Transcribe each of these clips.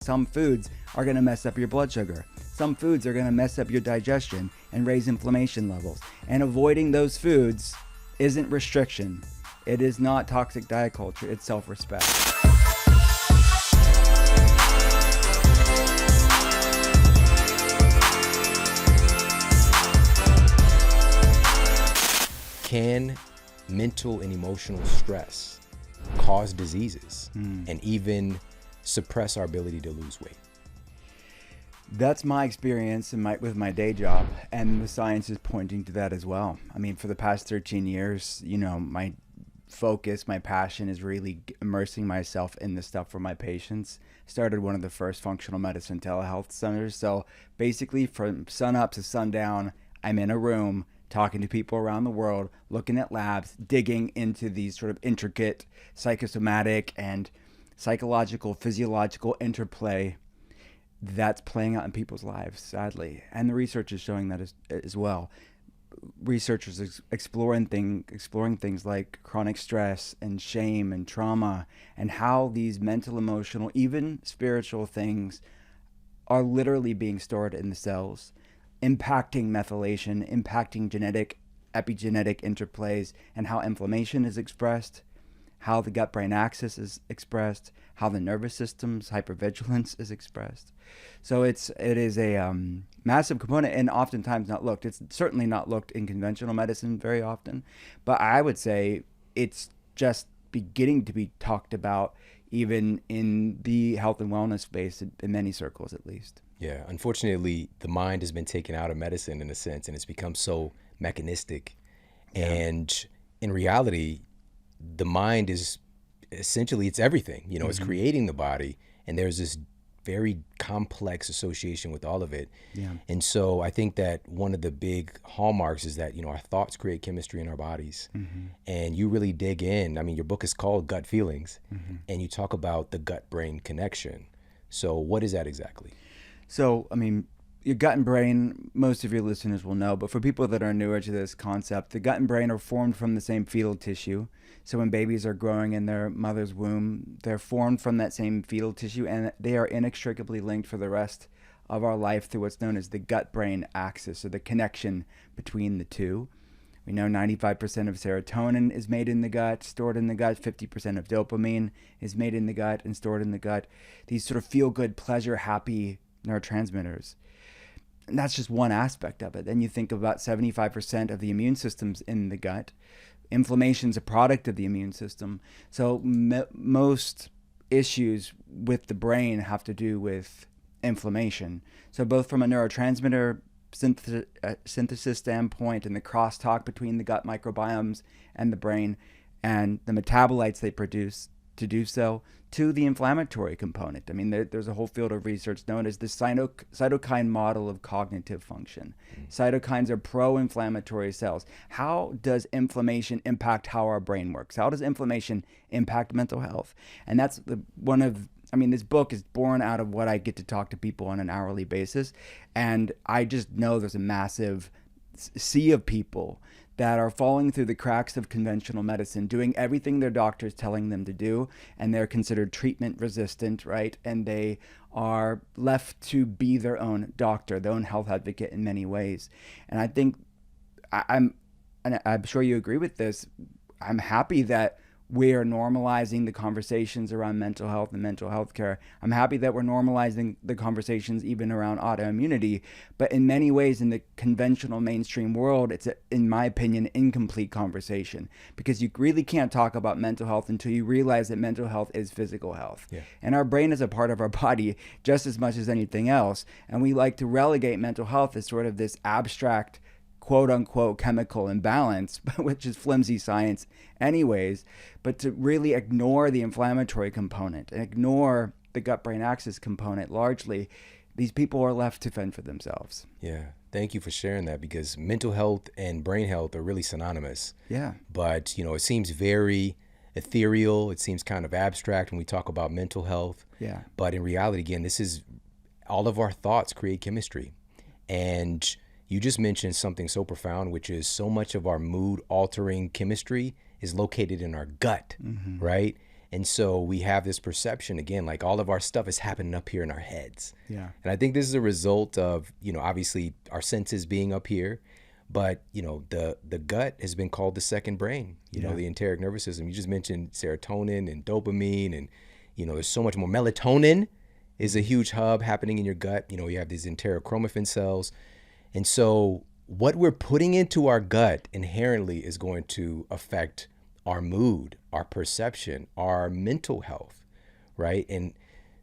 Some foods are going to mess up your blood sugar. Some foods are going to mess up your digestion and raise inflammation levels. And avoiding those foods isn't restriction. It is not toxic diet culture. It's self-respect. Can mental and emotional stress cause diseases and even suppress our ability to lose weight? That's my experience with my day job, and the science is pointing to that as well. I mean, for the past 13 years, my focus, my passion is really immersing myself in this stuff for my patients. Started one of the first functional medicine telehealth centers. So basically from sun up to sundown, I'm in a room talking to people around the world, looking at labs, digging into these sort of intricate psychosomatic and psychological, physiological interplay that's playing out in people's lives, sadly. And the research is showing that as well. Researchers exploring things like chronic stress and shame and trauma, and how these mental, emotional, even spiritual things are literally being stored in the cells, impacting methylation, impacting epigenetic interplays, and how inflammation is expressed, how the gut-brain axis is expressed, how the nervous system's hypervigilance is expressed. So it is a massive component, and oftentimes not looked. It's certainly not looked in conventional medicine very often, but I would say it's just beginning to be talked about even in the health and wellness space, in many circles at least. Yeah, unfortunately, the mind has been taken out of medicine in a sense, and it's become so mechanistic. Yeah. And in reality, the mind is essentially, it's everything. It's creating the body, and there's this very complex association with all of it. Yeah. And so I think that one of the big hallmarks is that, our thoughts create chemistry in our bodies. And you really dig in. I mean, your book is called Gut Feelings, and you talk about the gut-brain connection. So what is that exactly? So, I mean, your gut and brain, most of your listeners will know, but for people that are newer to this concept, the gut and brain are formed from the same fetal tissue. So when babies are growing in their mother's womb, they're formed from that same fetal tissue, and they are inextricably linked for the rest of our life through what's known as the gut-brain axis, or the connection between the two. We know 95% of serotonin is made in the gut, stored in the gut. 50% of dopamine is made in the gut and stored in the gut. These sort of feel-good, pleasure, happy neurotransmitters. And that's just one aspect of it. Then you think about 75% of the immune system's in the gut. Inflammation is a product of the immune system. So most issues with the brain have to do with inflammation. So both from a neurotransmitter synthesis standpoint, and the crosstalk between the gut microbiomes and the brain, and the metabolites they produce to do so, to the inflammatory component. I mean, there's a whole field of research known as the cytokine model of cognitive function. Cytokines are pro-inflammatory cells. How does inflammation impact how our brain works? How does inflammation impact mental health? And that's this book is born out of what I get to talk to people on an hourly basis. And I just know there's a massive sea of people that are falling through the cracks of conventional medicine, doing everything their doctor's telling them to do, and they're considered treatment resistant, right? And they are left to be their own doctor, their own health advocate in many ways. And I think, and I'm sure you agree with this, I'm happy that we're normalizing the conversations around mental health and mental health care. I'm happy that we're normalizing the conversations even around autoimmunity. But in many ways, in the conventional mainstream world, it's, in my opinion, incomplete conversation, because you really can't talk about mental health until you realize that mental health is physical health. Yeah. And our brain is a part of our body just as much as anything else. And we like to relegate mental health as sort of this abstract, quote unquote, chemical imbalance, which is flimsy science anyways, but to really ignore the inflammatory component and ignore the gut-brain axis component largely, these people are left to fend for themselves. Yeah. Thank you for sharing that, because mental health and brain health are really synonymous. Yeah. But, it seems very ethereal. It seems kind of abstract when we talk about mental health. Yeah. But in reality, again, this is all of our thoughts create chemistry. And you just mentioned something so profound, which is so much of our mood altering chemistry is located in our gut, right? And so we have this perception again, like all of our stuff is happening up here in our heads. Yeah. And I think this is a result of, obviously our senses being up here, but the gut has been called the second brain, the enteric nervous system. You just mentioned serotonin and dopamine, and there's so much more. Melatonin is a huge hub happening in your gut. You have these enterochromaffin cells. And so what we're putting into our gut inherently is going to affect our mood, our perception, our mental health, right? And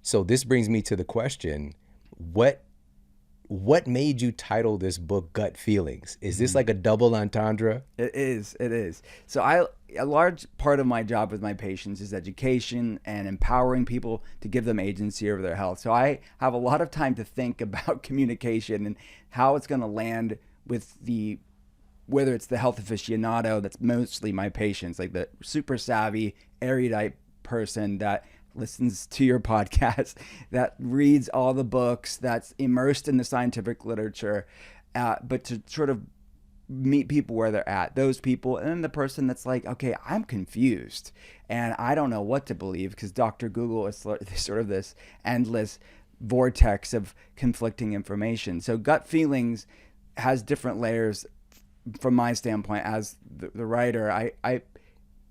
so this brings me to the question, what made you title this book Gut Feelings? Is this like a double entendre? It is. So a large part of my job with my patients is education and empowering people to give them agency over their health. So I have a lot of time to think about communication and how it's going to land with whether it's the health aficionado, that's mostly my patients, like the super savvy, erudite person that listens to your podcast, that reads all the books, that's immersed in the scientific literature, but to sort of meet people where they're at, those people. And then the person that's like, okay, I'm confused and I don't know what to believe because Dr. Google is sort of this endless vortex of conflicting information. So Gut Feelings has different layers from my standpoint as the writer.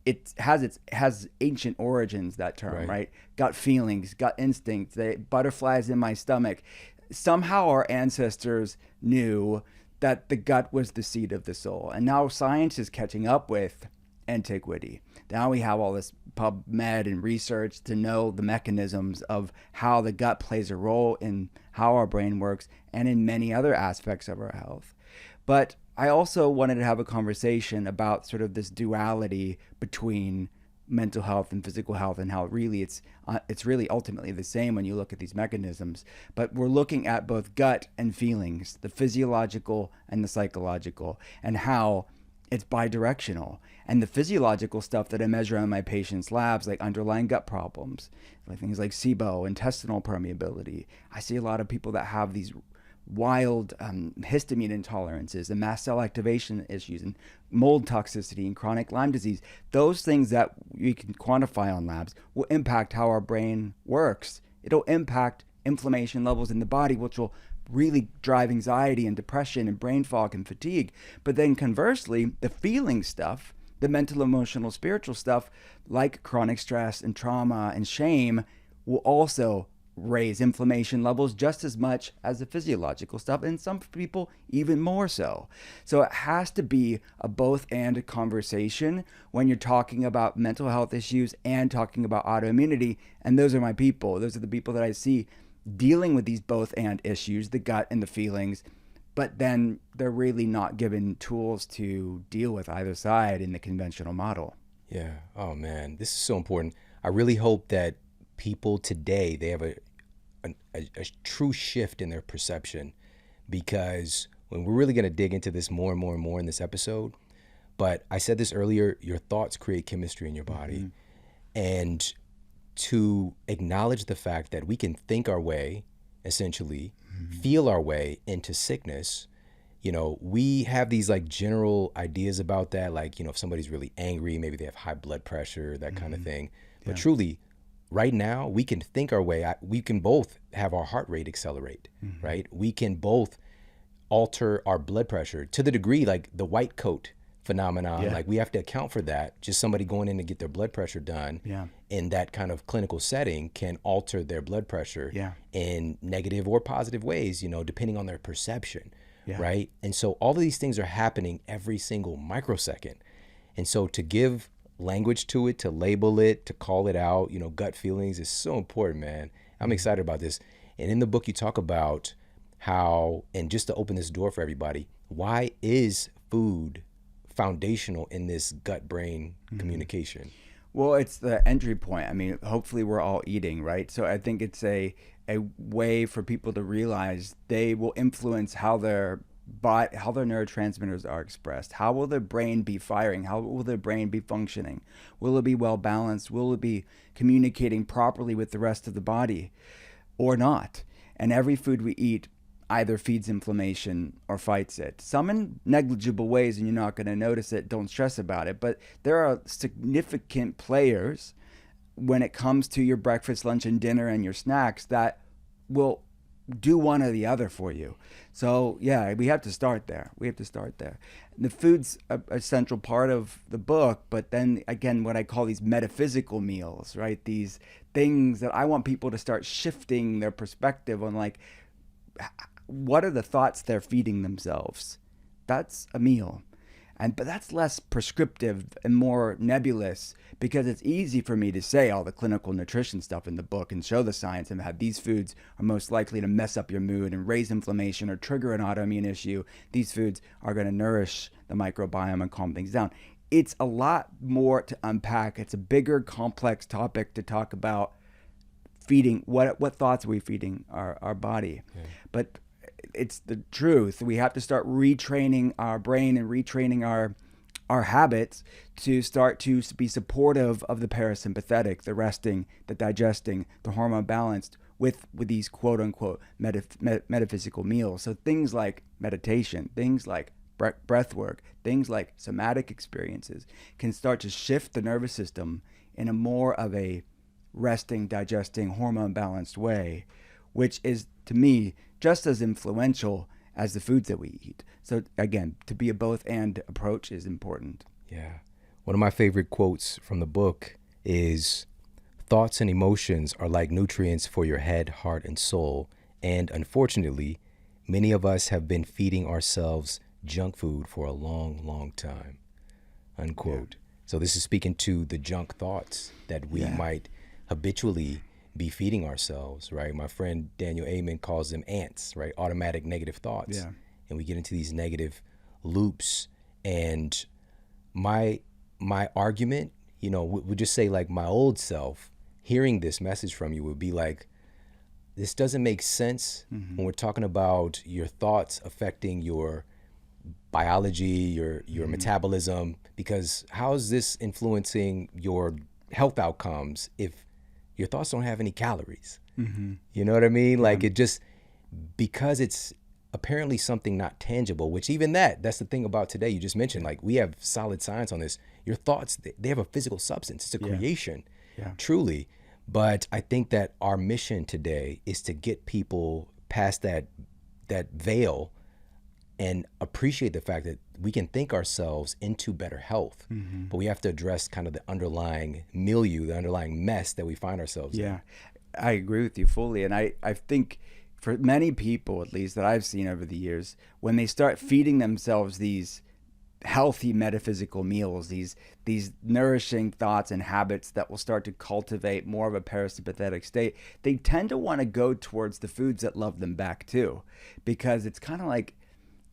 It has ancient origins, that term, right? Gut feelings, gut instincts, the butterflies in my stomach. Somehow our ancestors knew that the gut was the seat of the soul. And now science is catching up with antiquity. Now we have all this PubMed and research to know the mechanisms of how the gut plays a role in how our brain works and in many other aspects of our health. But I also wanted to have a conversation about sort of this duality between mental health and physical health, and how really it's really ultimately the same when you look at these mechanisms. But we're looking at both gut and feelings, the physiological and the psychological, and how it's bidirectional. And the physiological stuff that I measure on my patients' labs, like underlying gut problems, like things like SIBO, intestinal permeability. I see a lot of people that have these wild histamine intolerances and mast cell activation issues and mold toxicity and chronic Lyme disease. Those things that we can quantify on labs will impact how our brain works. It'll impact inflammation levels in the body, which will really drive anxiety and depression and brain fog and fatigue. But then conversely, the feeling stuff, the mental, emotional, spiritual stuff, like chronic stress and trauma and shame, will also raise inflammation levels just as much as the physiological stuff, and some people even more so. So it has to be a both and conversation when you're talking about mental health issues and talking about autoimmunity. And those are my people. Those are the people that I see dealing with these both and issues, the gut and the feelings, but then they're really not given tools to deal with either side in the conventional model. Yeah. Oh man, this is so important. I really hope that people today, they have a true shift in their perception, because when we're really going to dig into this more and more and more in this episode, but I said this earlier, your thoughts create chemistry in your body. And to acknowledge the fact that we can think our way, essentially, feel our way into sickness. We have these like general ideas about that, like, if somebody's really angry, maybe they have high blood pressure, that kind of thing. But truly, right now, we can think our way. We can both have our heart rate accelerate, right? We can both alter our blood pressure to the degree, like the white coat phenomenon. Like, we have to account for that. Just somebody going in to get their blood pressure done in that kind of clinical setting can alter their blood pressure in negative or positive ways, depending on their perception, right? And so all of these things are happening every single microsecond. And so to give language to it, to label it, to call it out, gut feelings is so important, man. I'm excited about this. And in the book, you talk about how, and just to open this door for everybody, why is food foundational in this gut-brain communication? Well, it's the entry point. I mean, hopefully we're all eating, right? So I think it's a way for people to realize they will influence how their neurotransmitters are expressed. How will their brain be firing? How will their brain be functioning? Will it be well balanced? Will it be communicating properly with the rest of the body or not? And every food we eat either feeds inflammation or fights it. Some in negligible ways, and you're not going to notice it. Don't stress about it. But there are significant players when it comes to your breakfast, lunch, and dinner and your snacks, that will do one or the other for you. So yeah, we have to start there. The food's a central part of the book, but then again, what I call these metaphysical meals, right? These things that I want people to start shifting their perspective on, like, what are the thoughts they're feeding themselves? That's a meal. But that's less prescriptive and more nebulous, because it's easy for me to say all the clinical nutrition stuff in the book and show the science and how these foods are most likely to mess up your mood and raise inflammation or trigger an autoimmune issue. These foods are going to nourish the microbiome and calm things down. It's a lot more to unpack. It's a bigger, complex topic to talk about. Feeding, what thoughts are we feeding our body? Yeah. But it's the truth. We have to start retraining our brain and retraining our habits to start to be supportive of the parasympathetic, the resting, the digesting, the hormone balanced with these quote unquote metaphysical meals. So things like meditation, things like breath work, things like somatic experiences can start to shift the nervous system in a more of a resting, digesting, hormone balanced way, which is, to me, just as influential as the foods that we eat. So again, to be a both and approach is important. Yeah. One of my favorite quotes from the book is, "Thoughts and emotions are like nutrients for your head, heart, and soul. And unfortunately, many of us have been feeding ourselves junk food for a long, long time." Unquote. Yeah. So this is speaking to the junk thoughts that we might habitually be feeding ourselves, right? My friend Daniel Amen calls them ants, right? Automatic negative thoughts. Yeah. And we get into these negative loops. And my argument, would just say, like, my old self hearing this message from you would be like, this doesn't make sense when we're talking about your thoughts affecting your biology, your metabolism, because how is this influencing your health outcomes if your thoughts don't have any calories? You know what I mean? Like, it just, because it's apparently something not tangible, which even that's the thing about today. You just mentioned, like, we have solid science on this. Your thoughts, they have a physical substance. It's a creation, truly. But I think that our mission today is to get people past that veil and appreciate the fact that we can think ourselves into better health, but we have to address kind of the underlying milieu, the underlying mess that we find ourselves in. Yeah, I agree with you fully. And I think for many people, at least that I've seen over the years, when they start feeding themselves these healthy metaphysical meals, these nourishing thoughts and habits that will start to cultivate more of a parasympathetic state, they tend to want to go towards the foods that love them back too, because it's kind of like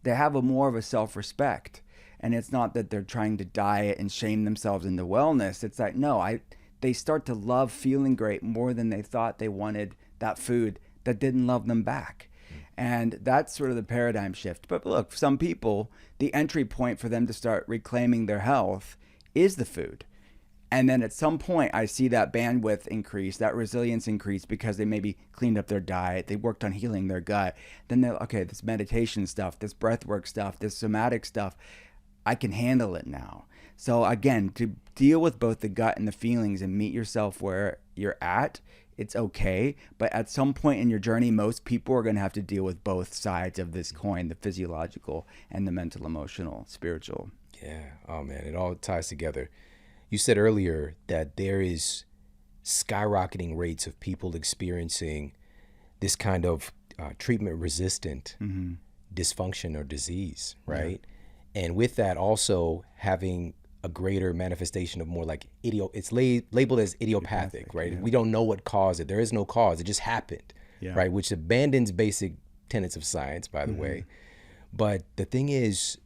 they have a more of a self-respect. And it's not that they're trying to diet and shame themselves into wellness. It's like, no, they start to love feeling great more than they thought they wanted that food that didn't love them back. And that's sort of the paradigm shift. But look, some people, the entry point for them to start reclaiming their health is the food. And then at some point, I see that bandwidth increase, that resilience increase, because they maybe cleaned up their diet, they worked on healing their gut. Then they're, okay, this meditation stuff, this breathwork stuff, this somatic stuff, I can handle it now. So again, to deal with both the gut and the feelings and meet yourself where you're at, it's okay. But at some point in your journey, most people are going to have to deal with both sides of this coin, the physiological and the mental, emotional, spiritual. Yeah. Oh man, it all ties together. You said earlier that there is skyrocketing rates of people experiencing this kind of treatment-resistant dysfunction or disease, right? Yeah. And with that, also having a greater manifestation of more like it's labeled as idiopathic, right? Yeah. We don't know what caused it. There is no cause. It just happened, right? Which abandons basic tenets of science, by the way. But the thing is,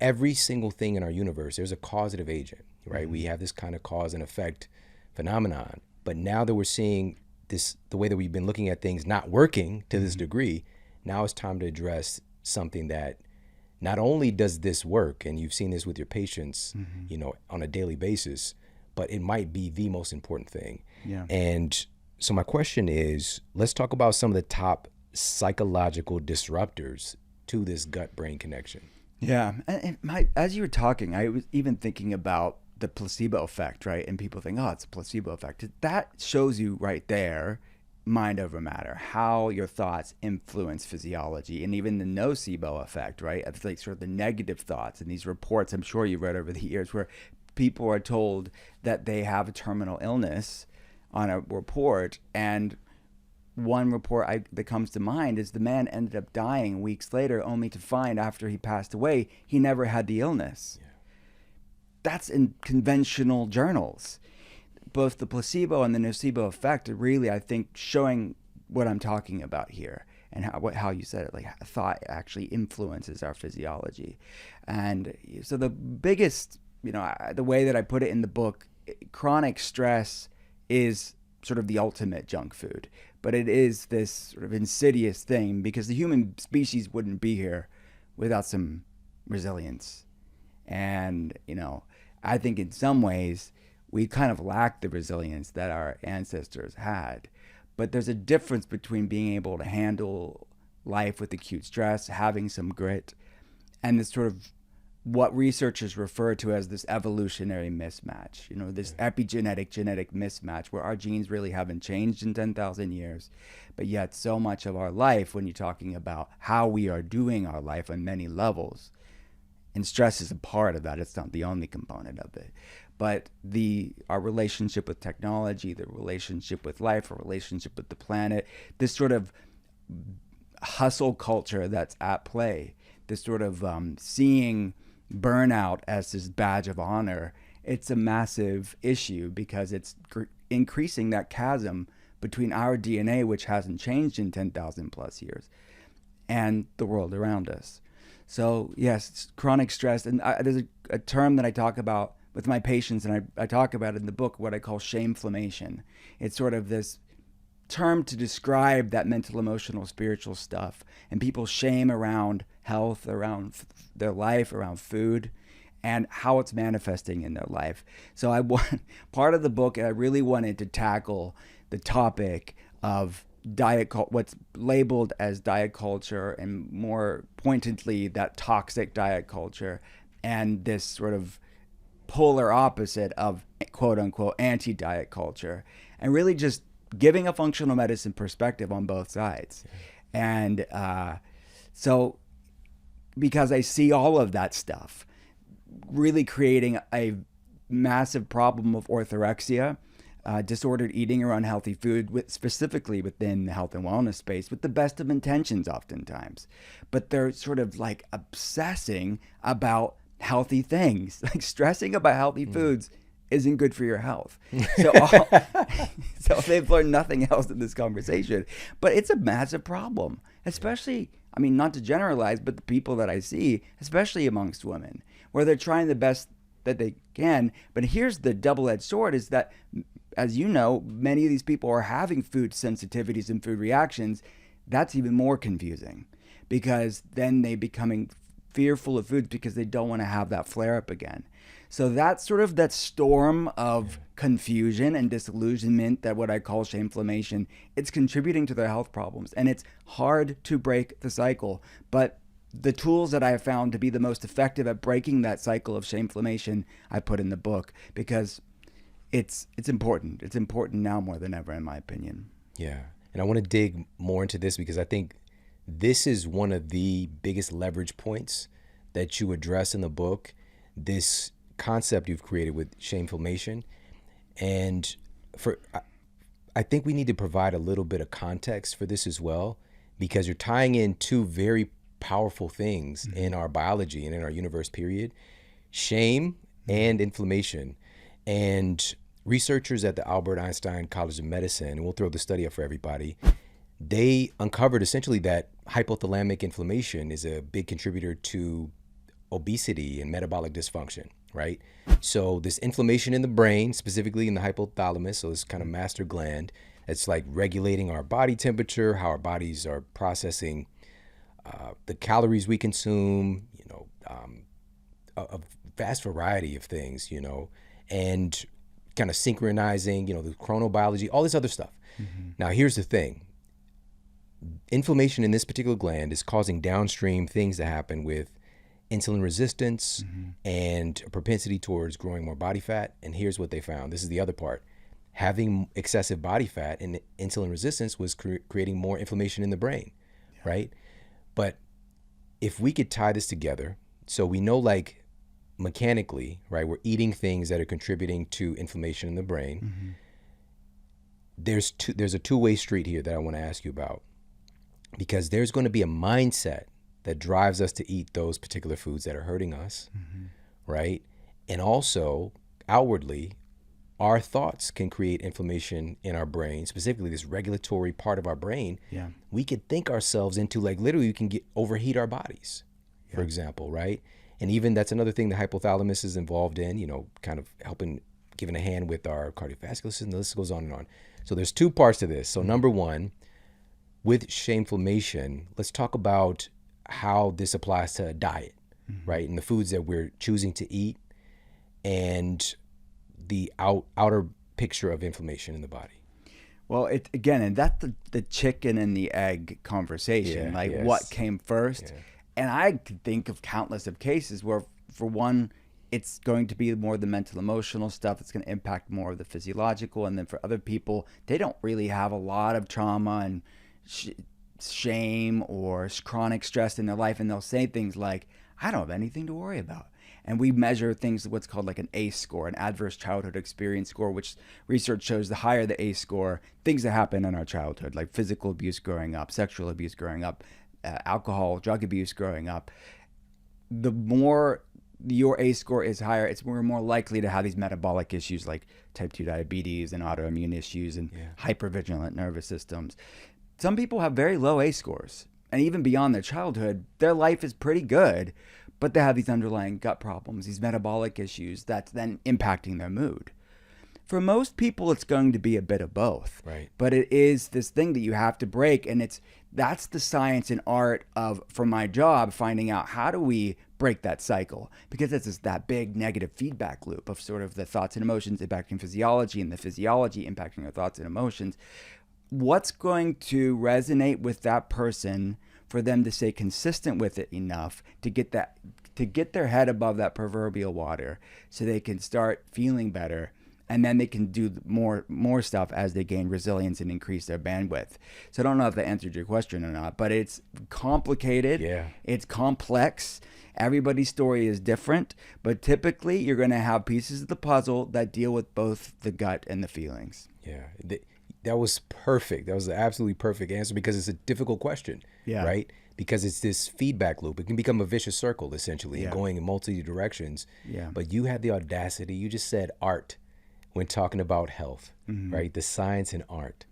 every single thing in our universe, there's a causative agent, right? We have this kind of cause and effect phenomenon. But now that we're seeing this, the way that we've been looking at things not working to this degree, now it's time to address something that not only does this work, and you've seen this with your patients, on a daily basis, but it might be the most important thing. Yeah. And so my question is, let's talk about some of the top psychological disruptors to this gut-brain connection. Yeah, and as you were talking, I was even thinking about the placebo effect, right? And people think, oh, it's a placebo effect. That shows you right there, mind over matter, how your thoughts influence physiology, and even the nocebo effect, right? It's like sort of the negative thoughts and these reports I'm sure you've read over the years where people are told that they have a terminal illness on a report, and one report that comes to mind is the man ended up dying weeks later, only to find after he passed away he never had the illness. Yeah. That's in conventional journals. Both the placebo and the nocebo effect are really, I think, showing what I'm talking about here, and how you said it, like thought actually influences our physiology. And so the biggest, the way that I put it in the book, chronic stress is sort of the ultimate junk food, but it is this sort of insidious thing because the human species wouldn't be here without some resilience. And, I think in some ways we kind of lack the resilience that our ancestors had. But there's a difference between being able to handle life with acute stress, having some grit, and this sort of what researchers refer to as this evolutionary mismatch, this epigenetic genetic mismatch where our genes really haven't changed in 10,000 years, but yet so much of our life, when you're talking about how we are doing our life on many levels, and stress is a part of that, it's not the only component of it, but our relationship with technology, the relationship with life, our relationship with the planet, this sort of hustle culture that's at play, this sort of seeing burnout as this badge of honor, it's a massive issue because it's increasing that chasm between our DNA, which hasn't changed in 10,000 plus years, and the world around us. So yes, chronic stress, and there's a term that I talk about with my patients, and I talk about it in the book, what I call shame-flamation. It's sort of this term to describe that mental, emotional, spiritual stuff, and people's shame around health, around their life, around food, and how it's manifesting in their life. So part of the book, I really wanted to tackle the topic of what's labeled as diet culture, and more pointedly that toxic diet culture, and this sort of polar opposite of quote unquote anti-diet culture, and really just giving a functional medicine perspective on both sides. And so because I see all of that stuff really creating a massive problem of orthorexia, disordered eating or unhealthy food, specifically within the health and wellness space, with the best of intentions oftentimes. But they're sort of like obsessing about healthy things, like stressing about healthy foods isn't good for your health. So they've learned nothing else in this conversation. But it's a massive problem, especially, not to generalize, but the people that I see, especially amongst women, where they're trying the best that they can. But here's the double-edged sword is that, as you know, many of these people are having food sensitivities and food reactions. That's even more confusing because then they becoming fearful of foods because they don't want to have that flare up again. So that's sort of that storm of confusion and disillusionment, that what I call shameflammation, it's contributing to their health problems. And it's hard to break the cycle. But the tools that I have found to be the most effective at breaking that cycle of shameflammation, I put in the book because it's important. It's important now more than ever, in my opinion. Yeah. And I want to dig more into this because I think this is one of the biggest leverage points that you address in the book, this concept you've created with shameflammation. And I think we need to provide a little bit of context for this as well, because you're tying in two very powerful things in our biology and in our universe, period: shame and inflammation. And researchers at the Albert Einstein College of Medicine, and we'll throw the study up for everybody, they uncovered essentially that hypothalamic inflammation is a big contributor to obesity and metabolic dysfunction, right? So this inflammation in the brain, specifically in the hypothalamus, so this kind of master gland, it's like regulating our body temperature, how our bodies are processing the calories we consume, a vast variety of things, and kind of synchronizing, the chronobiology, all this other stuff. Now, here's the thing. Inflammation in this particular gland is causing downstream things to happen with insulin resistance, and a propensity towards growing more body fat. And here's what they found. This is the other part. Having excessive body fat and insulin resistance was creating more inflammation in the brain, right? But if we could tie this together, so we know, like, mechanically, right, we're eating things that are contributing to inflammation in the brain. There's a two-way street here that I want to ask you about, because there's going to be a mindset that drives us to eat those particular foods that are hurting us, right? And also, outwardly, our thoughts can create inflammation in our brain, specifically this regulatory part of our brain. Yeah. We could think ourselves into, like, literally we can overheat our bodies, for example, right? And even that's another thing the hypothalamus is involved in, you know, kind of helping, giving a hand with our cardiovascular system. The list goes on and on. So there's two parts to this. So number one, with shameflammation, let's talk about how this applies to diet, right? And the foods that we're choosing to eat, and the outer picture of inflammation in the body. Well, and that's the chicken and the egg conversation. What came first? And I could think of countless of cases where, for one, it's going to be more the mental, emotional stuff that's going to impact more of the physiological. And then for other people, they don't really have a lot of trauma and shame or chronic stress in their life. And they'll say things like, I don't have anything to worry about. And we measure things, what's called like an ACE score, an adverse childhood experience score, which research shows the higher the ACE score, things that happen in our childhood, like physical abuse growing up, sexual abuse growing up, alcohol, drug abuse growing up, the more your ACE score is higher, we're more likely to have these metabolic issues like type 2 diabetes and autoimmune issues and hypervigilant nervous systems. Some people have very low ACE scores, and even beyond their childhood, their life is pretty good, but they have these underlying gut problems, these metabolic issues that's then impacting their mood. For most people, it's going to be a bit of both. Right. But it is this thing that you have to break, and that's the science and art of, for my job, finding out how do we break that cycle, because it's that big negative feedback loop of sort of the thoughts and emotions impacting physiology and the physiology impacting our thoughts and emotions. What's going to resonate with that person for them to stay consistent with it enough to get their head above that proverbial water so they can start feeling better, and then they can do more stuff as they gain resilience and increase their bandwidth. So I don't know if that answered your question or not, but it's complicated. Yeah. It's complex. Everybody's story is different, but typically you're going to have pieces of the puzzle that deal with both the gut and the feelings. Yeah. That was perfect. That was an absolutely perfect answer, because it's a difficult question, right? Because it's this feedback loop. It can become a vicious circle, essentially, and going in multi directions. Yeah. But you had the audacity. You just said art when talking about health, right? The science and art.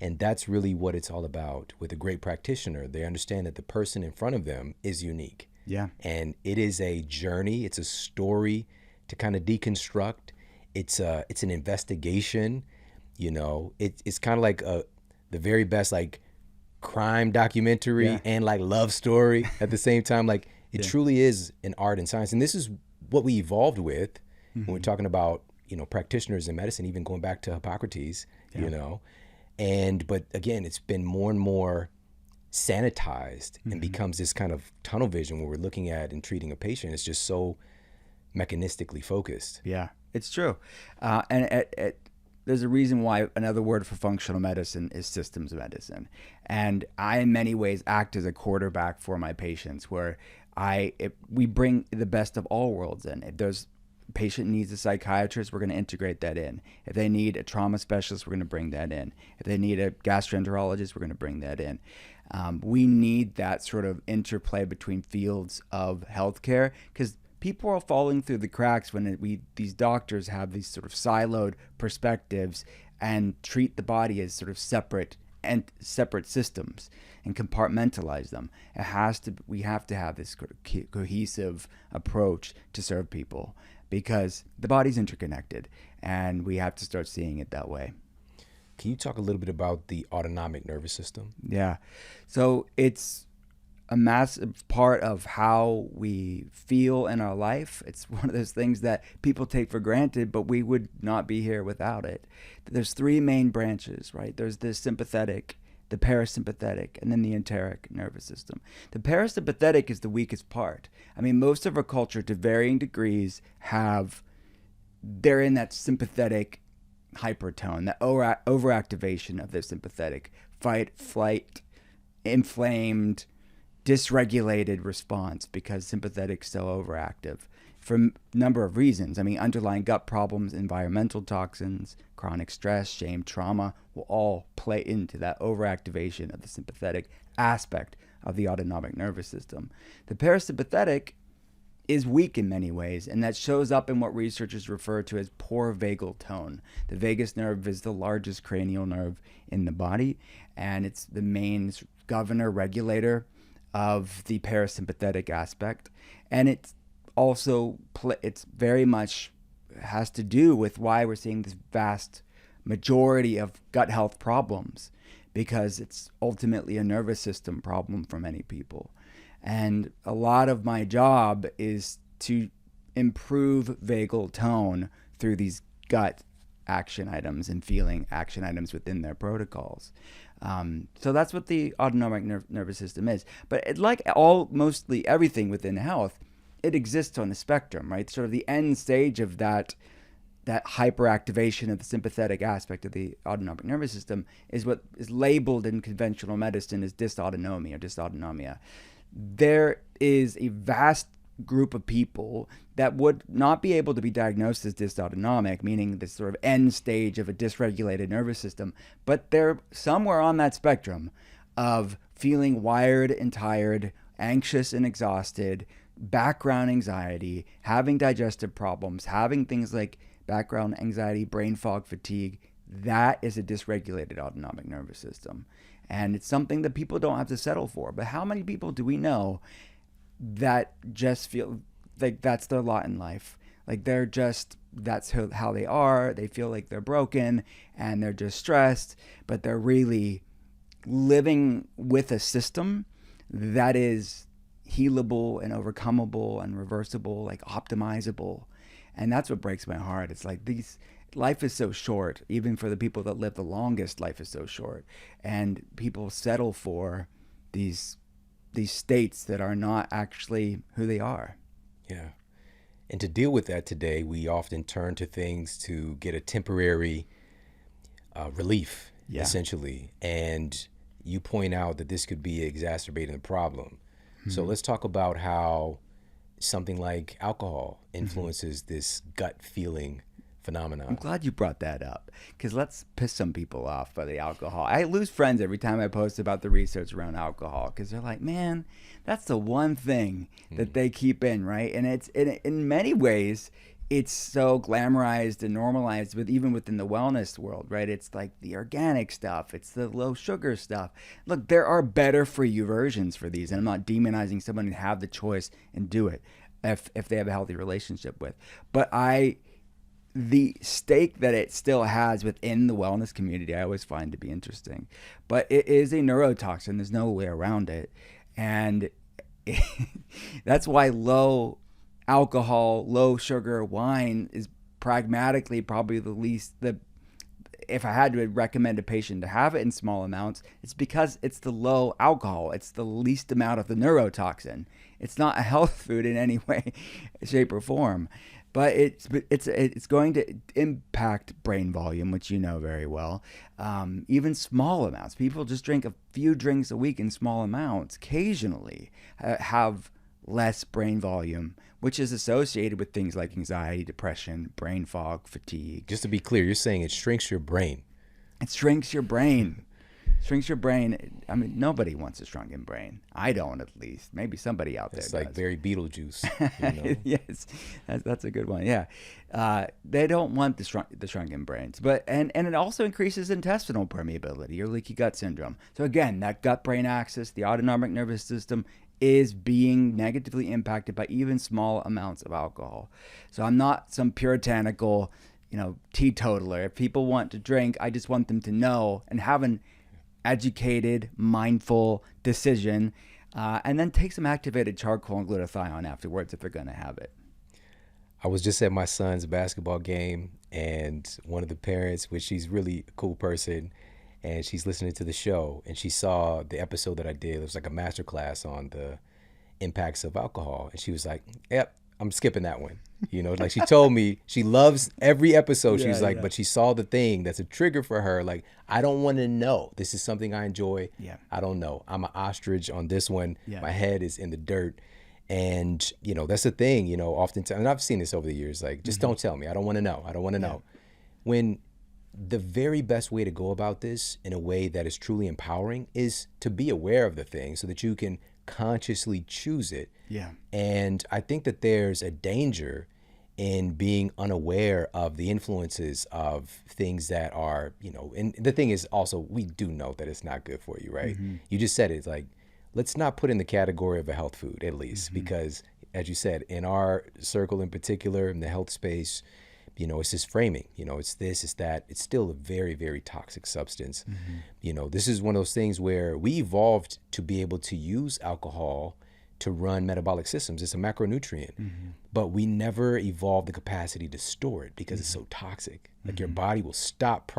And that's really what it's all about. With a great practitioner, they understand that the person in front of them is unique. Yeah. And it is a journey. It's a story to kind of deconstruct. It's an investigation. You know, it's kind of like the very best, like, crime documentary and like love story at the same time. Like, it truly is an art and science. And this is what we evolved with when we're talking about, you know, practitioners in medicine, even going back to Hippocrates, you know. But again, it's been more and more sanitized and becomes this kind of tunnel vision where we're looking at and treating a patient. It's just so mechanistically focused. Yeah, it's true. And there's a reason why another word for functional medicine is systems medicine. And I, in many ways, act as a quarterback for my patients, where we bring the best of all worlds in. If there's a patient needs a psychiatrist, we're going to integrate that in. If they need a trauma specialist, we're going to bring that in. If they need a gastroenterologist, we're going to bring that in. We need that sort of interplay between fields of healthcare, because people are falling through the cracks when these doctors have these sort of siloed perspectives and treat the body as sort of separate systems and compartmentalize them. We have to have this cohesive approach to serve people, because the body's interconnected, and we have to start seeing it that way. Can you talk a little bit about the autonomic nervous system? Yeah. So it's a massive part of how we feel in our life. It's one of those things that people take for granted, but we would not be here without it. There's three main branches, right? There's the sympathetic, the parasympathetic, and then the enteric nervous system. The parasympathetic is the weakest part. I mean, most of our culture, to varying degrees, they're in that sympathetic hypertone, that overactivation of their sympathetic fight, flight, inflamed, dysregulated response, because sympathetic's so overactive for a number of reasons. I mean, underlying gut problems, environmental toxins, chronic stress, shame, trauma will all play into that overactivation of the sympathetic aspect of the autonomic nervous system. The parasympathetic is weak in many ways, and that shows up in what researchers refer to as poor vagal tone. The vagus nerve is the largest cranial nerve in the body, and it's the main governor, regulator of the parasympathetic aspect. And it's also, it's very much has to do with why we're seeing this vast majority of gut health problems, because it's ultimately a nervous system problem for many people. And a lot of my job is to improve vagal tone through these gut action items and feeling action items within their protocols. So that's what the autonomic nervous system is. But mostly everything within health, it exists on a spectrum, right? Sort of the end stage of that hyperactivation of the sympathetic aspect of the autonomic nervous system is what is labeled in conventional medicine as dysautonomia or dysautonomia. There is a vast group of people that would not be able to be diagnosed as dysautonomic, meaning this sort of end stage of a dysregulated nervous system, but they're somewhere on that spectrum of feeling wired and tired, anxious and exhausted, background anxiety, having digestive problems, having things like background anxiety, brain fog, fatigue. That is a dysregulated autonomic nervous system. And it's something that people don't have to settle for. But how many people do we know that just feel like that's their lot in life? Like that's how they are. They feel like they're broken and they're just stressed, but they're really living with a system that is healable and overcomable and reversible, like optimizable. And that's what breaks my heart. It's like life is so short. Even for the people that live the longest, life is so short. And people settle for these states that are not actually who they are. Yeah. And to deal with that today, we often turn to things to get a temporary relief, essentially. And you point out that this could be exacerbating the problem. Mm-hmm. So let's talk about how something like alcohol influences this gut feeling phenomenon. I'm glad you brought that up, because let's piss some people off by the alcohol. I lose friends every time I post about the research around alcohol, because they're like, man, that's the one thing that they keep in, right? And it's in many ways, it's so glamorized and normalized even within the wellness world, right? It's like the organic stuff. It's the low sugar stuff. Look, there are better for you versions for these. And I'm not demonizing someone who have the choice and do it if they have a healthy relationship with. But the stake that it still has within the wellness community, I always find to be interesting. But it is a neurotoxin. There's no way around it. And that's why low alcohol, low sugar wine is pragmatically probably if I had to recommend a patient to have it in small amounts, it's because it's the low alcohol. It's the least amount of the neurotoxin. It's not a health food in any way, shape, or form. But it's going to impact brain volume, which you know very well. Even small amounts. People just drink a few drinks a week in small amounts, occasionally have less brain volume, which is associated with things like anxiety, depression, brain fog, fatigue. Just to be clear, you're saying it shrinks your brain. It shrinks your brain. Shrinks your brain. I mean, nobody wants a shrunken brain. I don't, at least. Maybe somebody out there does. It's like very Beetlejuice. You know? Yes, that's a good one. Yeah, they don't want the shrunken brains, and it also increases intestinal permeability, or leaky gut syndrome. So again, that gut-brain axis, the autonomic nervous system, is being negatively impacted by even small amounts of alcohol. So I'm not some puritanical, teetotaler. If people want to drink, I just want them to know and have an educated, mindful decision, and then take some activated charcoal and glutathione afterwards if they're going to have it. I was just at my son's basketball game, and one of the parents, which she's really a cool person, and she's listening to the show, and she saw the episode that I did. It was like a master class on the impacts of alcohol, and she was like, "Yep, I'm skipping that one." You know, like she told me she loves every episode. She was like, but she saw the thing that's a trigger for her. Like, I don't want to know. This is something I enjoy. Yeah. I don't know. I'm an ostrich on this one. Yeah. My head is in the dirt. And, you know, that's the thing, you know, oftentimes, and I've seen this over the years, like, just don't tell me. I don't want to know. I don't want to know. When the very best way to go about this in a way that is truly empowering is to be aware of the thing so that you can consciously choose it. Yeah. And I think that there's a danger in being unaware of the influences of things that are, you know, and the thing is also, we do know that it's not good for you, right? You just said it, it's like, let's not put in the category of a health food, at least, because as you said, in our circle in particular, in the health space, you know, it's this framing, you know, it's this, it's that, it's still a very, very toxic substance. You know, this is one of those things where we evolved to be able to use alcohol to run metabolic systems. It's a macronutrient, but we never evolved the capacity to store it because it's so toxic. Like your body will stop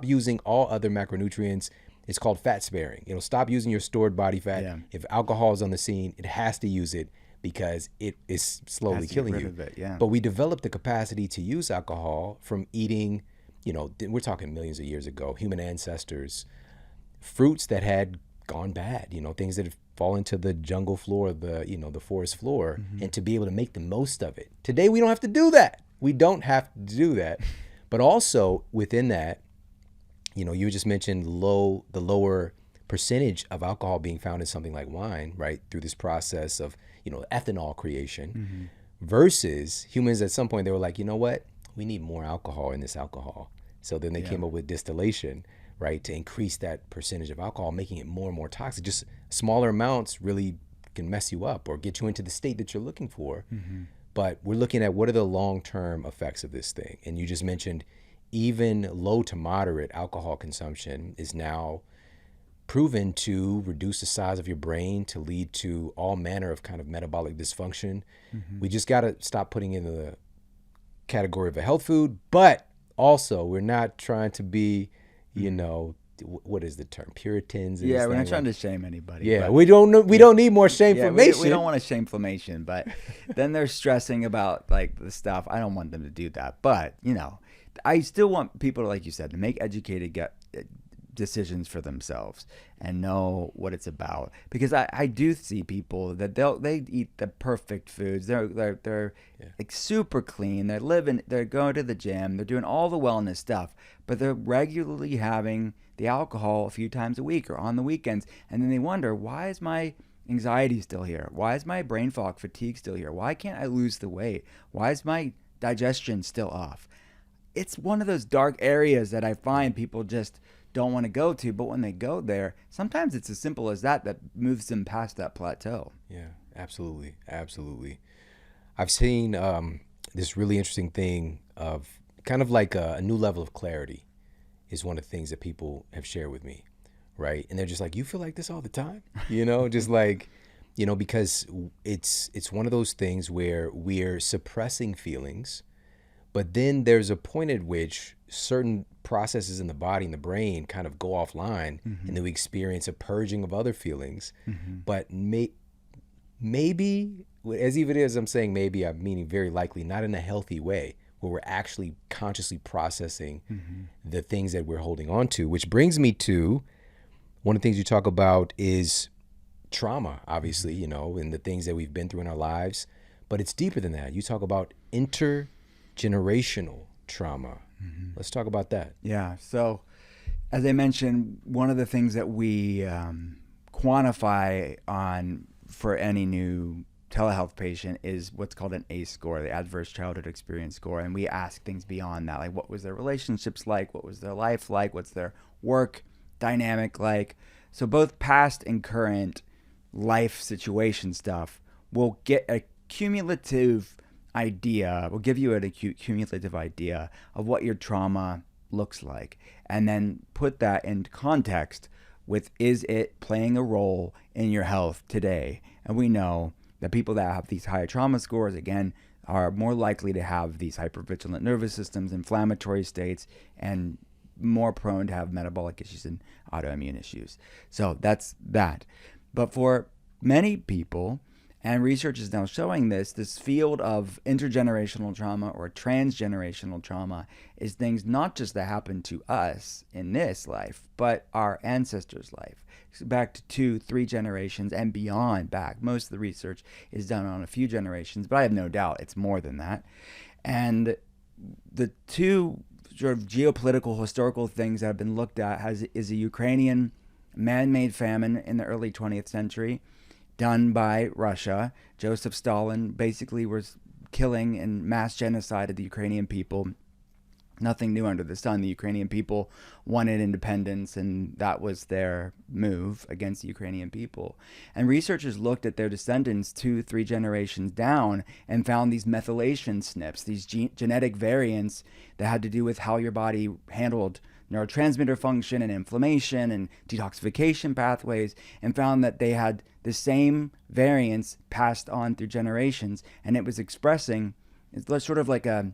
using all other macronutrients. It's called fat sparing. It'll stop using your stored body fat. Yeah. If alcohol is on the scene, it has to use it because it is slowly killing you. But we developed the capacity to use alcohol from eating, you know, we're talking millions of years ago, human ancestors, fruits that had gone bad, you know, things that have fallen to the jungle floor, the, you know, the forest floor, and to be able to make the most of it. Today, we don't have to do that. We don't have to do that. But also within that, you know, you just mentioned the lower percentage of alcohol being found in something like wine, right? Through this process of, you know, ethanol creation versus humans at some point, they were like, you know what? We need more alcohol in this alcohol. So then they came up with distillation, right? To increase that percentage of alcohol, making it more and more toxic. Just smaller amounts really can mess you up or get you into the state that you're looking for. But we're looking at what are the long-term effects of this thing. And you just mentioned even low to moderate alcohol consumption is now proven to reduce the size of your brain, to lead to all manner of kind of metabolic dysfunction. We just got to stop putting in the category of a health food, but also we're not trying to be, you know, what is the term? Puritans. Yeah, we're not trying to shame anybody. Yeah, we don't know. We don't need more shameflammation. We don't want a shameflammation, but then they're stressing about like the stuff. I don't want them to do that, but you know, I still want people, like you said, to make educated decisions for themselves and know what it's about. Because I do see people that they eat the perfect foods. They're like super clean. They're living. They're going to the gym. They're doing all the wellness stuff, but they're regularly having the alcohol a few times a week or on the weekends, and then they wonder, why is my anxiety still here? Why is my brain fog, fatigue still here? Why can't I lose the weight? Why is my digestion still off? It's one of those dark areas that I find people just don't want to go to, but when they go there, sometimes it's as simple as that moves them past that plateau. Yeah, absolutely. Absolutely. I've seen this really interesting thing of kind of like a new level of clarity is one of the things that people have shared with me, right? And they're just like, you feel like this all the time? You know, just like, you know, because it's one of those things where we're suppressing feelings, but then there's a point at which certain processes in the body and the brain kind of go offline, and then we experience a purging of other feelings. But maybe, as even as I'm saying maybe, I'm meaning very likely, not in a healthy way, where we're actually consciously processing the things that we're holding on to, which brings me to one of the things you talk about is trauma, obviously, you know, and the things that we've been through in our lives, but it's deeper than that. You talk about intergenerational trauma. Let's talk about that. Yeah. So as I mentioned, one of the things that we quantify on for any new telehealth patient is what's called an ACE score, the Adverse Childhood Experience score. And we ask things beyond that, like what was their relationships like? What was their life like? What's their work dynamic like? So both past and current life situation stuff will get a cumulative idea, will give you a cumulative idea of what your trauma looks like. And then put that in context with, is it playing a role in your health today? And we know that people that have these higher trauma scores, again, are more likely to have these hypervigilant nervous systems, inflammatory states, and more prone to have metabolic issues and autoimmune issues. So that's that. But for many people, and research is now showing this field of intergenerational trauma or transgenerational trauma is things not just that happen to us in this life, but our ancestors' life. So back to 2, 3 generations and beyond back. Most of the research is done on a few generations, but I have no doubt it's more than that. And the two sort of geopolitical, historical things that have been looked at is a Ukrainian man-made famine in the early 20th century, done by Russia. Joseph Stalin basically was killing and mass genocide of the Ukrainian people. Nothing new under the sun. The Ukrainian people wanted independence, and that was their move against the Ukrainian people. And researchers looked at their descendants 2, 3 generations down and found these methylation SNPs, these genetic variants that had to do with how your body handled neurotransmitter function and inflammation and detoxification pathways, and found that they had the same variants passed on through generations, and it was expressing, it's sort of like a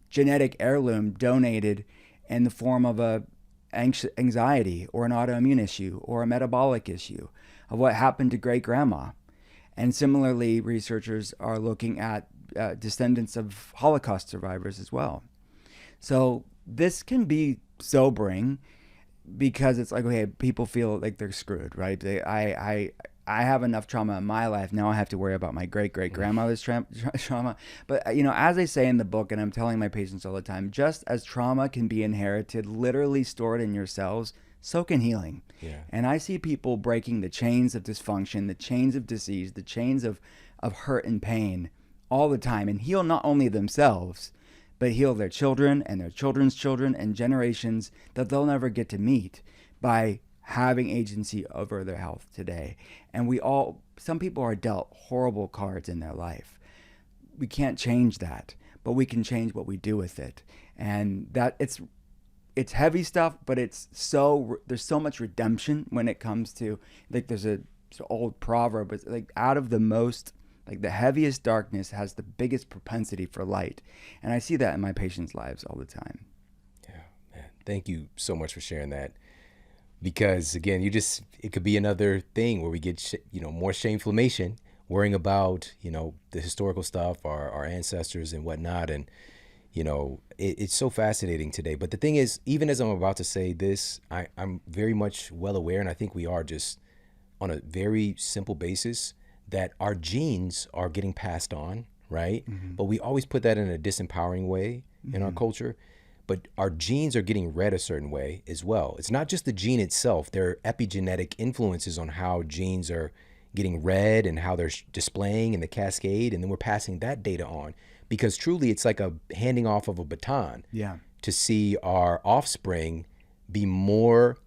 genetic heirloom donated in the form of a anxiety or an autoimmune issue or a metabolic issue of what happened to great grandma. And similarly, researchers are looking at descendants of Holocaust survivors as well. So this can be sobering because it's like, okay, people feel like they're screwed, right? I have enough trauma in my life. Now I have to worry about my great-great-grandmother's trauma. But, as I say in the book, and I'm telling my patients all the time, just as trauma can be inherited, literally stored in your cells, so can healing. Yeah. And I see people breaking the chains of dysfunction, the chains of disease, the chains of hurt and pain all the time, and heal not only themselves, but heal their children and their children's children and generations that they'll never get to meet by having agency over their health today. And some people are dealt horrible cards in their life. We can't change that, but we can change what we do with it. And that it's heavy stuff, but there's so much redemption when it comes to, like, there's an old proverb, it's like, out of the most, like, the heaviest darkness has the biggest propensity for light. And I see that in my patients' lives all the time. Yeah, man. Thank you so much for sharing that. Because again, it could be another thing where we get, more shameflammation, worrying about, the historical stuff, our ancestors and whatnot. And, it's so fascinating today. But the thing is, even as I'm about to say this, I'm very much well aware, and I think we are just on a very simple basis, that our genes are getting passed on, right? Mm-hmm. But we always put that in a disempowering way in our culture. But our genes are getting read a certain way as well. It's not just the gene itself. There are epigenetic influences on how genes are getting read and how they're displaying in the cascade. And then we're passing that data on, because truly it's like a handing off of a baton. Yeah. To see our offspring be more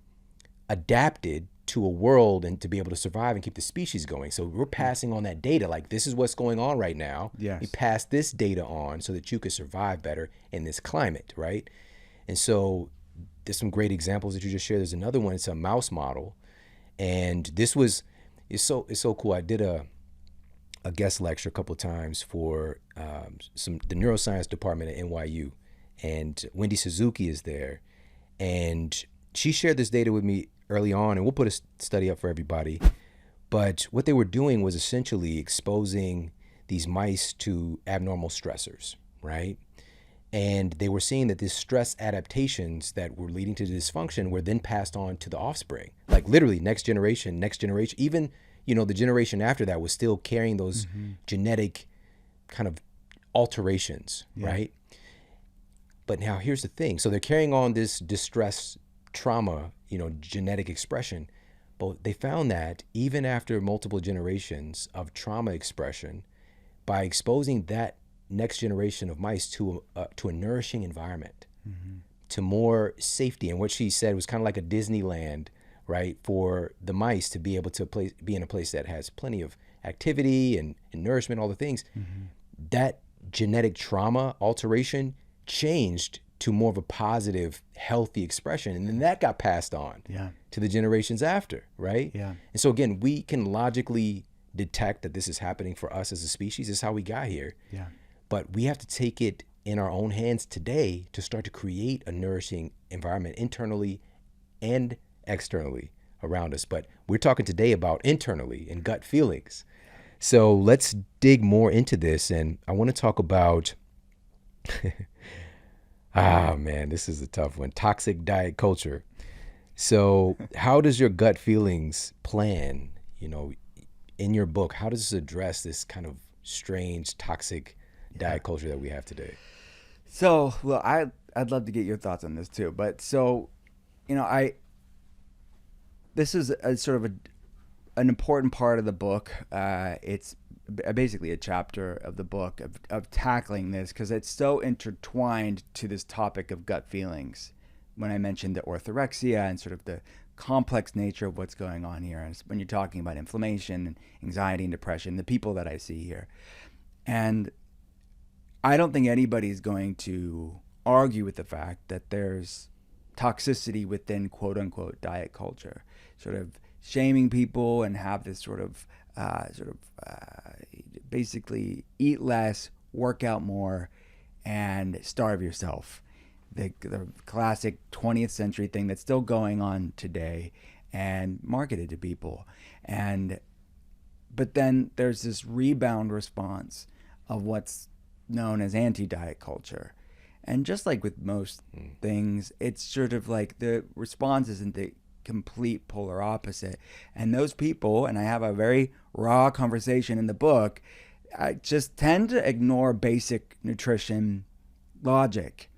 adapted to a world and to be able to survive and keep the species going. So we're passing on that data, like, this is what's going on right now. Yes. We pass this data on so that you could survive better in this climate, right? And so there's some great examples that you just shared. There's another one, it's a mouse model. And this it's so cool. I did a guest lecture a couple of times for the neuroscience department at NYU, and Wendy Suzuki is there. And she shared this data with me early on, and we'll put a study up for everybody. But what they were doing was essentially exposing these mice to abnormal stressors, right? And they were seeing that these stress adaptations that were leading to dysfunction were then passed on to the offspring, like literally next generation, even, the generation after that was still carrying those genetic kind of alterations, right? But now here's the thing. So they're carrying on this distress trauma, genetic expression, but they found that even after multiple generations of trauma expression, by exposing that next generation of mice to a nourishing environment, to more safety, and what she said was kind of like a Disneyland, right, for the mice to be able to be in a place that has plenty of activity and nourishment, all the things, that genetic trauma alteration changed to more of a positive, healthy expression. And then that got passed on to the generations after, right? Yeah. And so again, we can logically detect that this is happening for us as a species. This is how we got here. Yeah. But we have to take it in our own hands today to start to create a nourishing environment internally and externally around us. But we're talking today about internally and gut feelings. So let's dig more into this. And I want to talk about, man, this is a tough one. Toxic diet culture. So how does your gut feelings plan, in your book, how does this address this kind of strange, toxic diet culture that we have today? So, well, I'd love to get your thoughts on this too. But so, this is a sort of an important part of the book. It's basically a chapter of the book of tackling this because it's so intertwined to this topic of gut feelings. When I mentioned the orthorexia and sort of the complex nature of what's going on here, and when you're talking about inflammation and anxiety and depression, the people that I see here. And I don't think anybody's going to argue with the fact that there's toxicity within quote unquote diet culture, sort of shaming people and have this basically eat less, work out more, and starve yourself. The classic 20th century thing that's still going on today and marketed to people. But then there's this rebound response of what's known as anti-diet culture. And just like with most things, it's sort of like the response isn't the complete polar opposite. And those people, and I have a very raw conversation in the book, I just tend to ignore basic nutrition logic.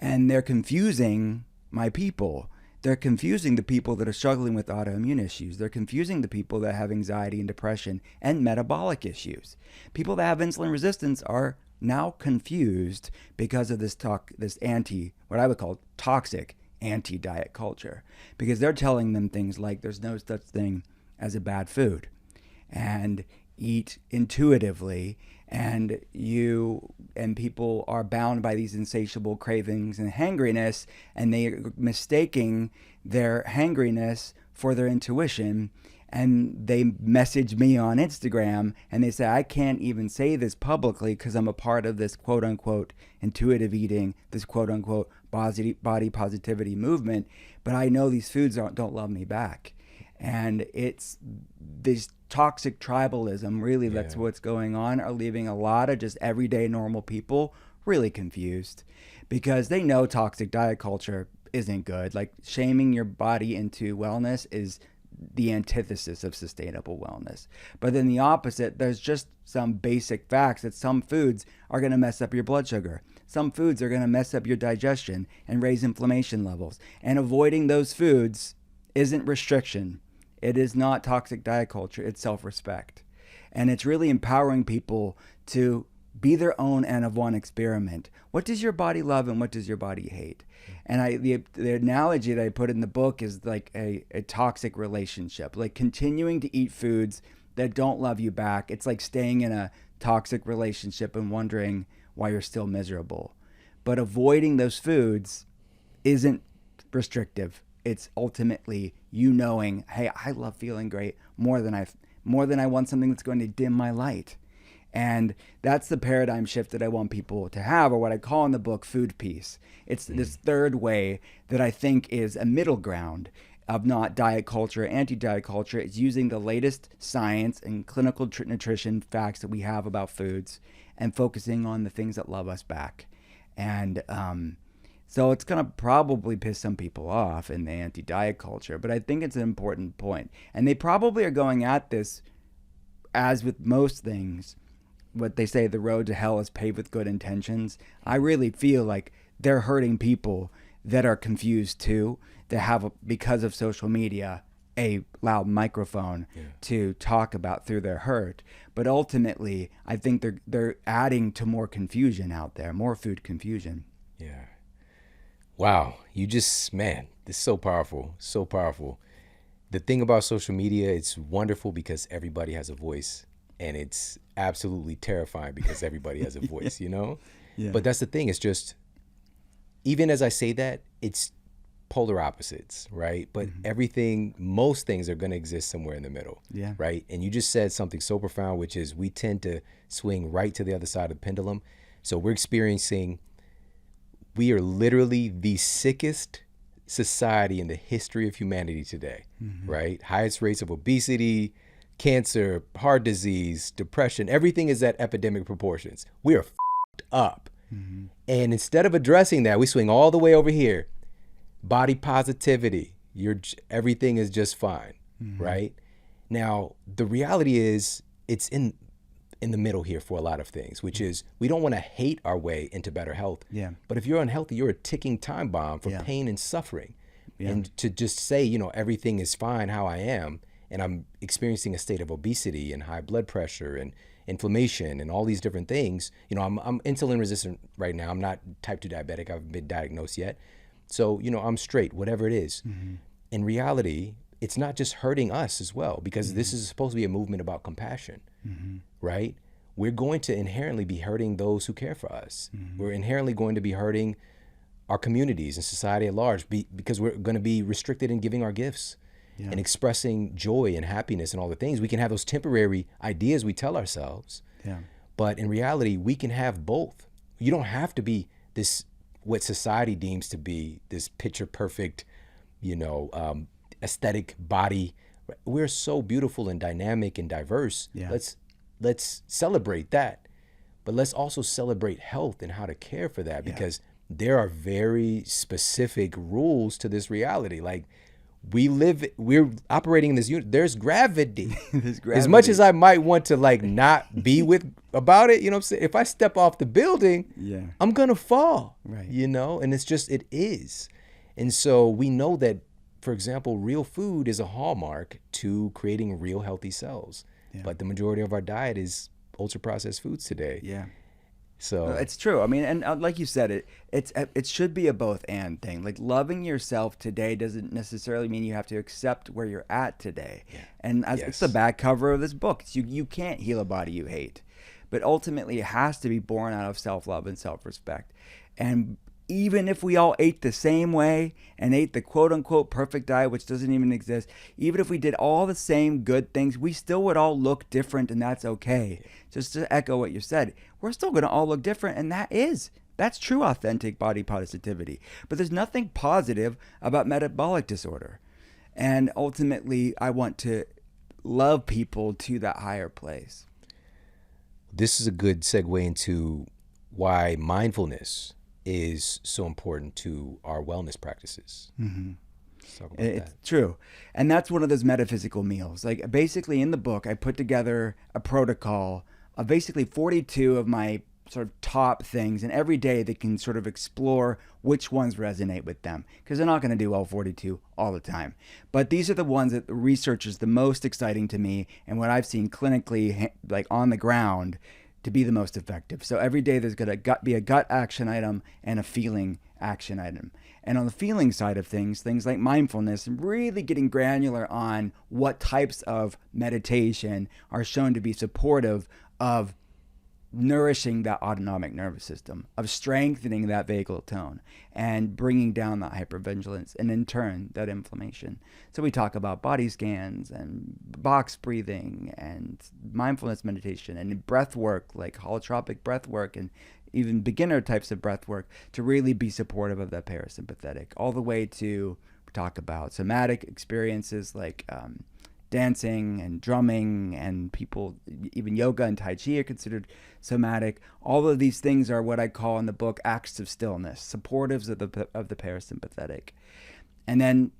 And they're confusing my people. They're confusing the people that are struggling with autoimmune issues. They're confusing the people that have anxiety and depression and metabolic issues. People that have insulin resistance are now confused because of this what I would call toxic anti-diet culture. Because they're telling them things like there's no such thing as a bad food. And eat intuitively, and people are bound by these insatiable cravings and hangriness, and they are mistaking their hangriness for their intuition. And they message me on Instagram and they say, I can't even say this publicly because I'm a part of this quote unquote intuitive eating, this quote unquote body positivity movement, but I know these foods don't love me back. And it's this toxic tribalism, really, that's what's going on, are leaving a lot of just everyday normal people really confused because they know toxic diet culture isn't good. Like shaming your body into wellness is the antithesis of sustainable wellness. But then the opposite, there's just some basic facts that some foods are going to mess up your blood sugar. Some foods are going to mess up your digestion and raise inflammation levels. And avoiding those foods isn't restriction. It is not toxic diet culture. It's self-respect. And it's really empowering people to be their own N of one experiment. What does your body love and what does your body hate? And the analogy that I put in the book is like a toxic relationship, like continuing to eat foods that don't love you back. It's like staying in a toxic relationship and wondering why you're still miserable. But avoiding those foods isn't restrictive. It's ultimately you knowing, hey, I love feeling great more than I want something that's going to dim my light. And that's the paradigm shift that I want people to have, or what I call in the book food peace. It's this third way that I think is a middle ground of not diet culture, anti-diet culture. It's using the latest science and clinical nutrition facts that we have about foods and focusing on the things that love us back. And so it's going to probably piss some people off in the anti-diet culture, but I think it's an important point. And they probably are going at this, as with most things, what they say, the road to hell is paved with good intentions. I really feel like they're hurting people that are confused too, that have, because of social media, a loud microphone to talk about through their hurt. But ultimately, I think they're adding to more confusion out there, more food confusion. Yeah. Wow. Man, this is so powerful. So powerful. The thing about social media, it's wonderful because everybody has a voice, and it's absolutely terrifying because everybody has a voice, Yeah. But that's the thing. It's just, even as I say that, it's polar opposites, right? But most things are going to exist somewhere in the middle, right? And you just said something so profound, which is we tend to swing right to the other side of the pendulum. So we are literally the sickest society in the history of humanity today, right? Highest rates of obesity, cancer, heart disease, depression, everything is at epidemic proportions. We are f***ed up. And instead of addressing that, we swing all the way over here. Body positivity, everything is just fine, right? Now, the reality is it's in the middle here for a lot of things, which is we don't want to hate our way into better health. Yeah. But if you're unhealthy, you're a ticking time bomb for pain and suffering. And to just say, everything is fine how I am, and I'm experiencing a state of obesity and high blood pressure and inflammation and all these different things. I'm insulin resistant right now. I'm not type 2 diabetic. I haven't been diagnosed yet. So, I'm straight, whatever it is. In reality, it's not just hurting us as well, because this is supposed to be a movement about compassion, right? We're going to inherently be hurting those who care for us. We're inherently going to be hurting our communities and society at large because we're going to be restricted in giving our gifts and expressing joy and happiness and all the things. We can have those temporary ideas we tell ourselves, but in reality, we can have both. You don't have to be this, what society deems to be this picture perfect, aesthetic body. We're so beautiful and dynamic and diverse. Let's celebrate that, but let's also celebrate health and how to care for that, because there are very specific rules to this reality. Like, we're operating in this unit. There's gravity. As much as I might want to not be about it, what I'm saying? If I step off the building, I'm gonna fall. Right. And it is. And so we know that, for example, real food is a hallmark to creating real healthy cells. But the majority of our diet is ultra processed foods today. Yeah. So it's true. I mean, and like you said, it should be a both and thing. Like, loving yourself today doesn't necessarily mean you have to accept where you're at today. And it's the back cover of this book. You can't heal a body you hate, but ultimately it has to be born out of self-love and self-respect. And even if we all ate the same way and ate the quote-unquote perfect diet, which doesn't even exist, even if we did all the same good things, we still would all look different, and that's okay. Just to echo what you said, we're still going to all look different, and that's true authentic body positivity. But there's nothing positive about metabolic disorder. And ultimately, I want to love people to that higher place. This is a good segue into why mindfulness is so important to our wellness practices. Let's talk about It's true. And that's one of those metaphysical meals. Like, basically in the book, I put together a protocol of basically 42 of my sort of top things, and every day they can sort of explore which ones resonate with them, because they're not going to do all 42 all the time. But these are the ones that the research is the most exciting to me, and what I've seen clinically, like on the ground, to be the most effective. So every day there's going to be a gut action item and a feeling action item. And on the feeling side of things like mindfulness, and really getting granular on what types of meditation are shown to be supportive of nourishing that autonomic nervous system, of strengthening that vagal tone, and bringing down that hypervigilance, and in turn, that inflammation. So we talk about body scans and box breathing and mindfulness meditation and breath work, like holotropic breath work, and even beginner types of breath work, to really be supportive of that parasympathetic, all the way to talk about somatic experiences like dancing and drumming, and people, even yoga and tai chi are considered somatic. All of these things are what I call in the book acts of stillness, supportives of the parasympathetic. And then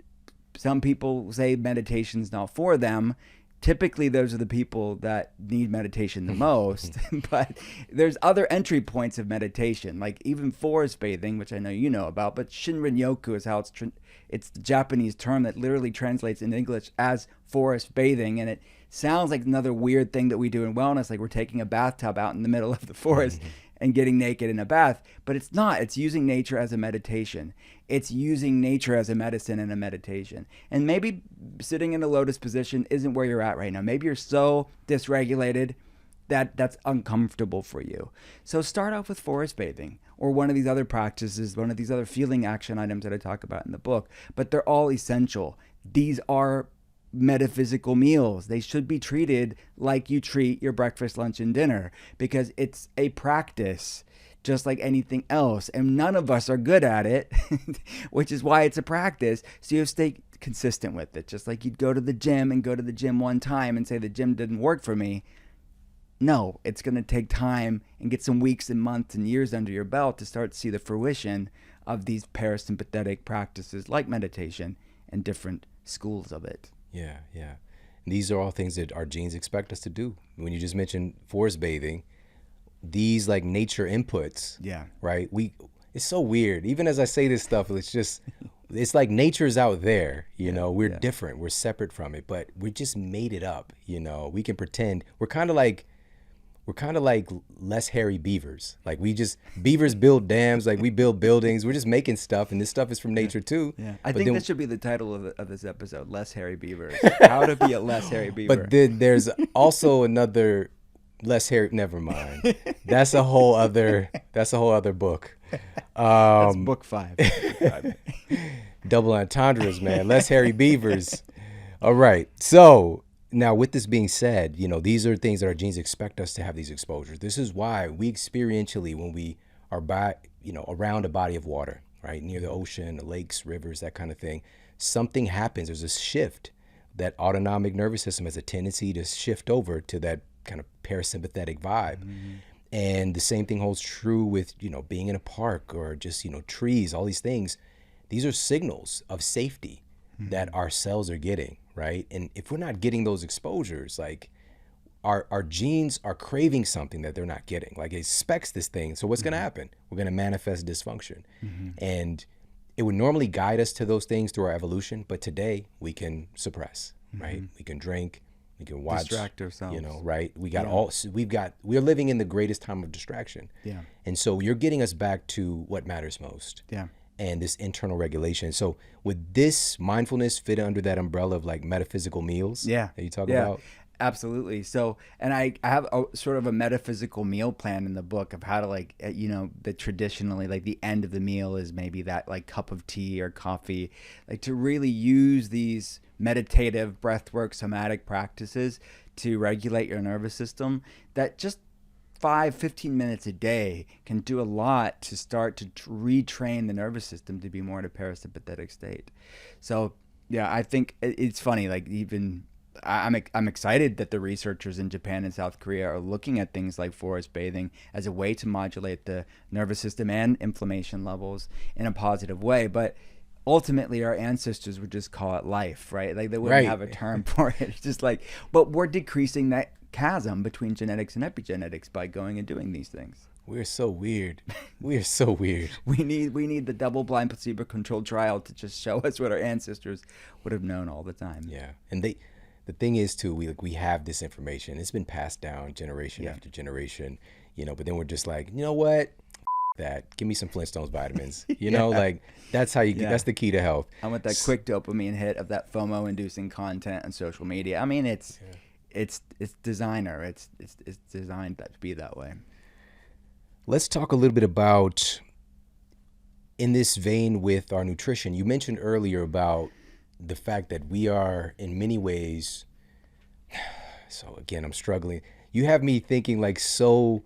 some people say meditation's not for them. Typically, those are the people that need meditation the most. But there's other entry points of meditation, like even forest bathing, which I know you know about. But Shinrin-yoku is how it's the Japanese term that literally translates in English as forest bathing. And it sounds like another weird thing that we do in wellness, like we're taking a bathtub out in the middle of the forest and getting naked in a bath. But it's not. It's using nature as a meditation. It's using nature as a medicine and a meditation. And maybe sitting in a lotus position isn't where you're at right now. Maybe you're so dysregulated that that's uncomfortable for you. So start off with forest bathing, or one of these other practices, one of these other feeling action items that I talk about in the book. But they're all essential. These are metaphysical meals. They should be treated like you treat your breakfast, lunch, and dinner, because it's a practice just like anything else. And none of us are good at it, which is why it's a practice. So you have to stay consistent with it. Just like you'd go to the gym and go to the gym one time and say the gym didn't work for me. No, it's going to take time and get some weeks and months and years under your belt to start to see the fruition of these parasympathetic practices like meditation and different schools of it. Yeah, yeah. And these are all things that our genes expect us to do. When you just mentioned forest bathing, these like nature inputs, Yeah. right? It's so weird. Even as I say this stuff, it's like nature's out there, you know, we're different, we're separate from it, but we just made it up, you know. We can pretend we're kind of like less hairy beavers. Like beavers build dams, like we build buildings. We're just making stuff, and this stuff is from nature too. Yeah, I think that should be the title of this episode: "Less Hairy Beavers." How to be a less hairy beaver. But then there's also another less hairy. Never mind. That's a whole other book. That's book 5. Double entendres, man. Less hairy beavers. All right, so. Now, with this being said, you know, these are things that our genes expect us to have these exposures. This is why we experientially, when we are around a body of water, right, near the ocean, the lakes, rivers, that kind of thing, something happens. There's a shift. That autonomic nervous system has a tendency to shift over to that kind of parasympathetic vibe. Mm-hmm. And the same thing holds true with, you know, being in a park or just, you know, trees, all these things. These are signals of safety that our cells are getting, right? And if we're not getting those exposures, like our genes are craving something that they're not getting. Like it expects this thing. So what's going to happen? We're going to manifest dysfunction. And it would normally guide us to those things through our evolution, but today we can suppress, right? We can drink, we can watch, distract ourselves, you know, right? We're living in the greatest time of distraction. Yeah. And so you're getting us back to what matters most. Yeah. And this internal regulation. So would this mindfulness fit under that umbrella of like metaphysical meals? Yeah. That you talk about? Absolutely. So, and I have a sort of a metaphysical meal plan in the book of how to like, you know, that traditionally like the end of the meal is maybe that like cup of tea or coffee, like to really use these meditative breathwork somatic practices to regulate your nervous system that just 5-15 minutes a day can do a lot to start to retrain the nervous system to be more in a parasympathetic state. So yeah, I think it's funny, like even I'm excited that the researchers in Japan and South Korea are looking at things like forest bathing as a way to modulate the nervous system and inflammation levels in a positive way. But ultimately our ancestors would just call it life, right? Like they wouldn't have a term for it. It's just like, but we're decreasing that chasm between genetics and epigenetics by going and doing these things. We're so weird. We are so weird. We need the double-blind placebo-controlled trial to just show us what our ancestors would have known all the time. Yeah, and the thing is too, we have this information. It's been passed down generation after generation, you know. But then we're just like, you know what? That give me some Flintstones vitamins. You know, like that's how you. That's the key to health. I want that quick dopamine hit of that FOMO-inducing content on social media. I mean, it's designer. It's designed to be that way. Let's talk a little bit about, in this vein with our nutrition. You mentioned earlier about the fact that we are in many ways. So again, I'm struggling. You have me thinking like so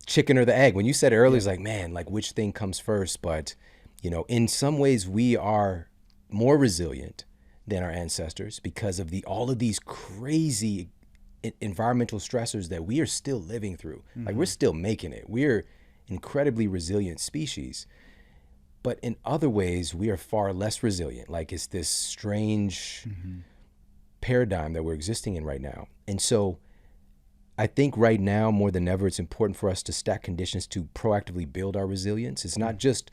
chicken or the egg. When you said it earlier, it's like, man, like which thing comes first? But, you know, in some ways we are more resilient than our ancestors because of all of these crazy environmental stressors that we are still living through. Like we're still making it. We're incredibly resilient species. But in other ways, we are far less resilient. Like it's this strange paradigm that we're existing in right now. And so I think right now, more than ever, it's important for us to stack conditions to proactively build our resilience. It's not just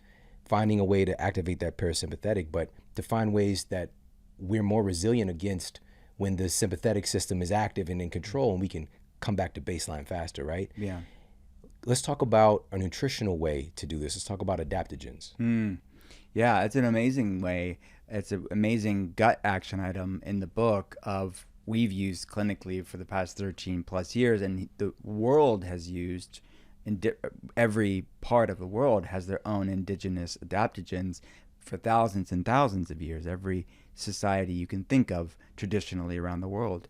finding a way to activate that parasympathetic, but to find ways that we're more resilient against when the sympathetic system is active and in control, and we can come back to baseline faster, right? Yeah. Let's talk about a nutritional way to do this. Let's talk about adaptogens. Yeah, it's an amazing way. It's an amazing gut action item in the book of we've used clinically for the past 13 plus years, and the world has used, every part of the world has their own indigenous adaptogens for thousands and thousands of years. Every society you can think of traditionally around the world.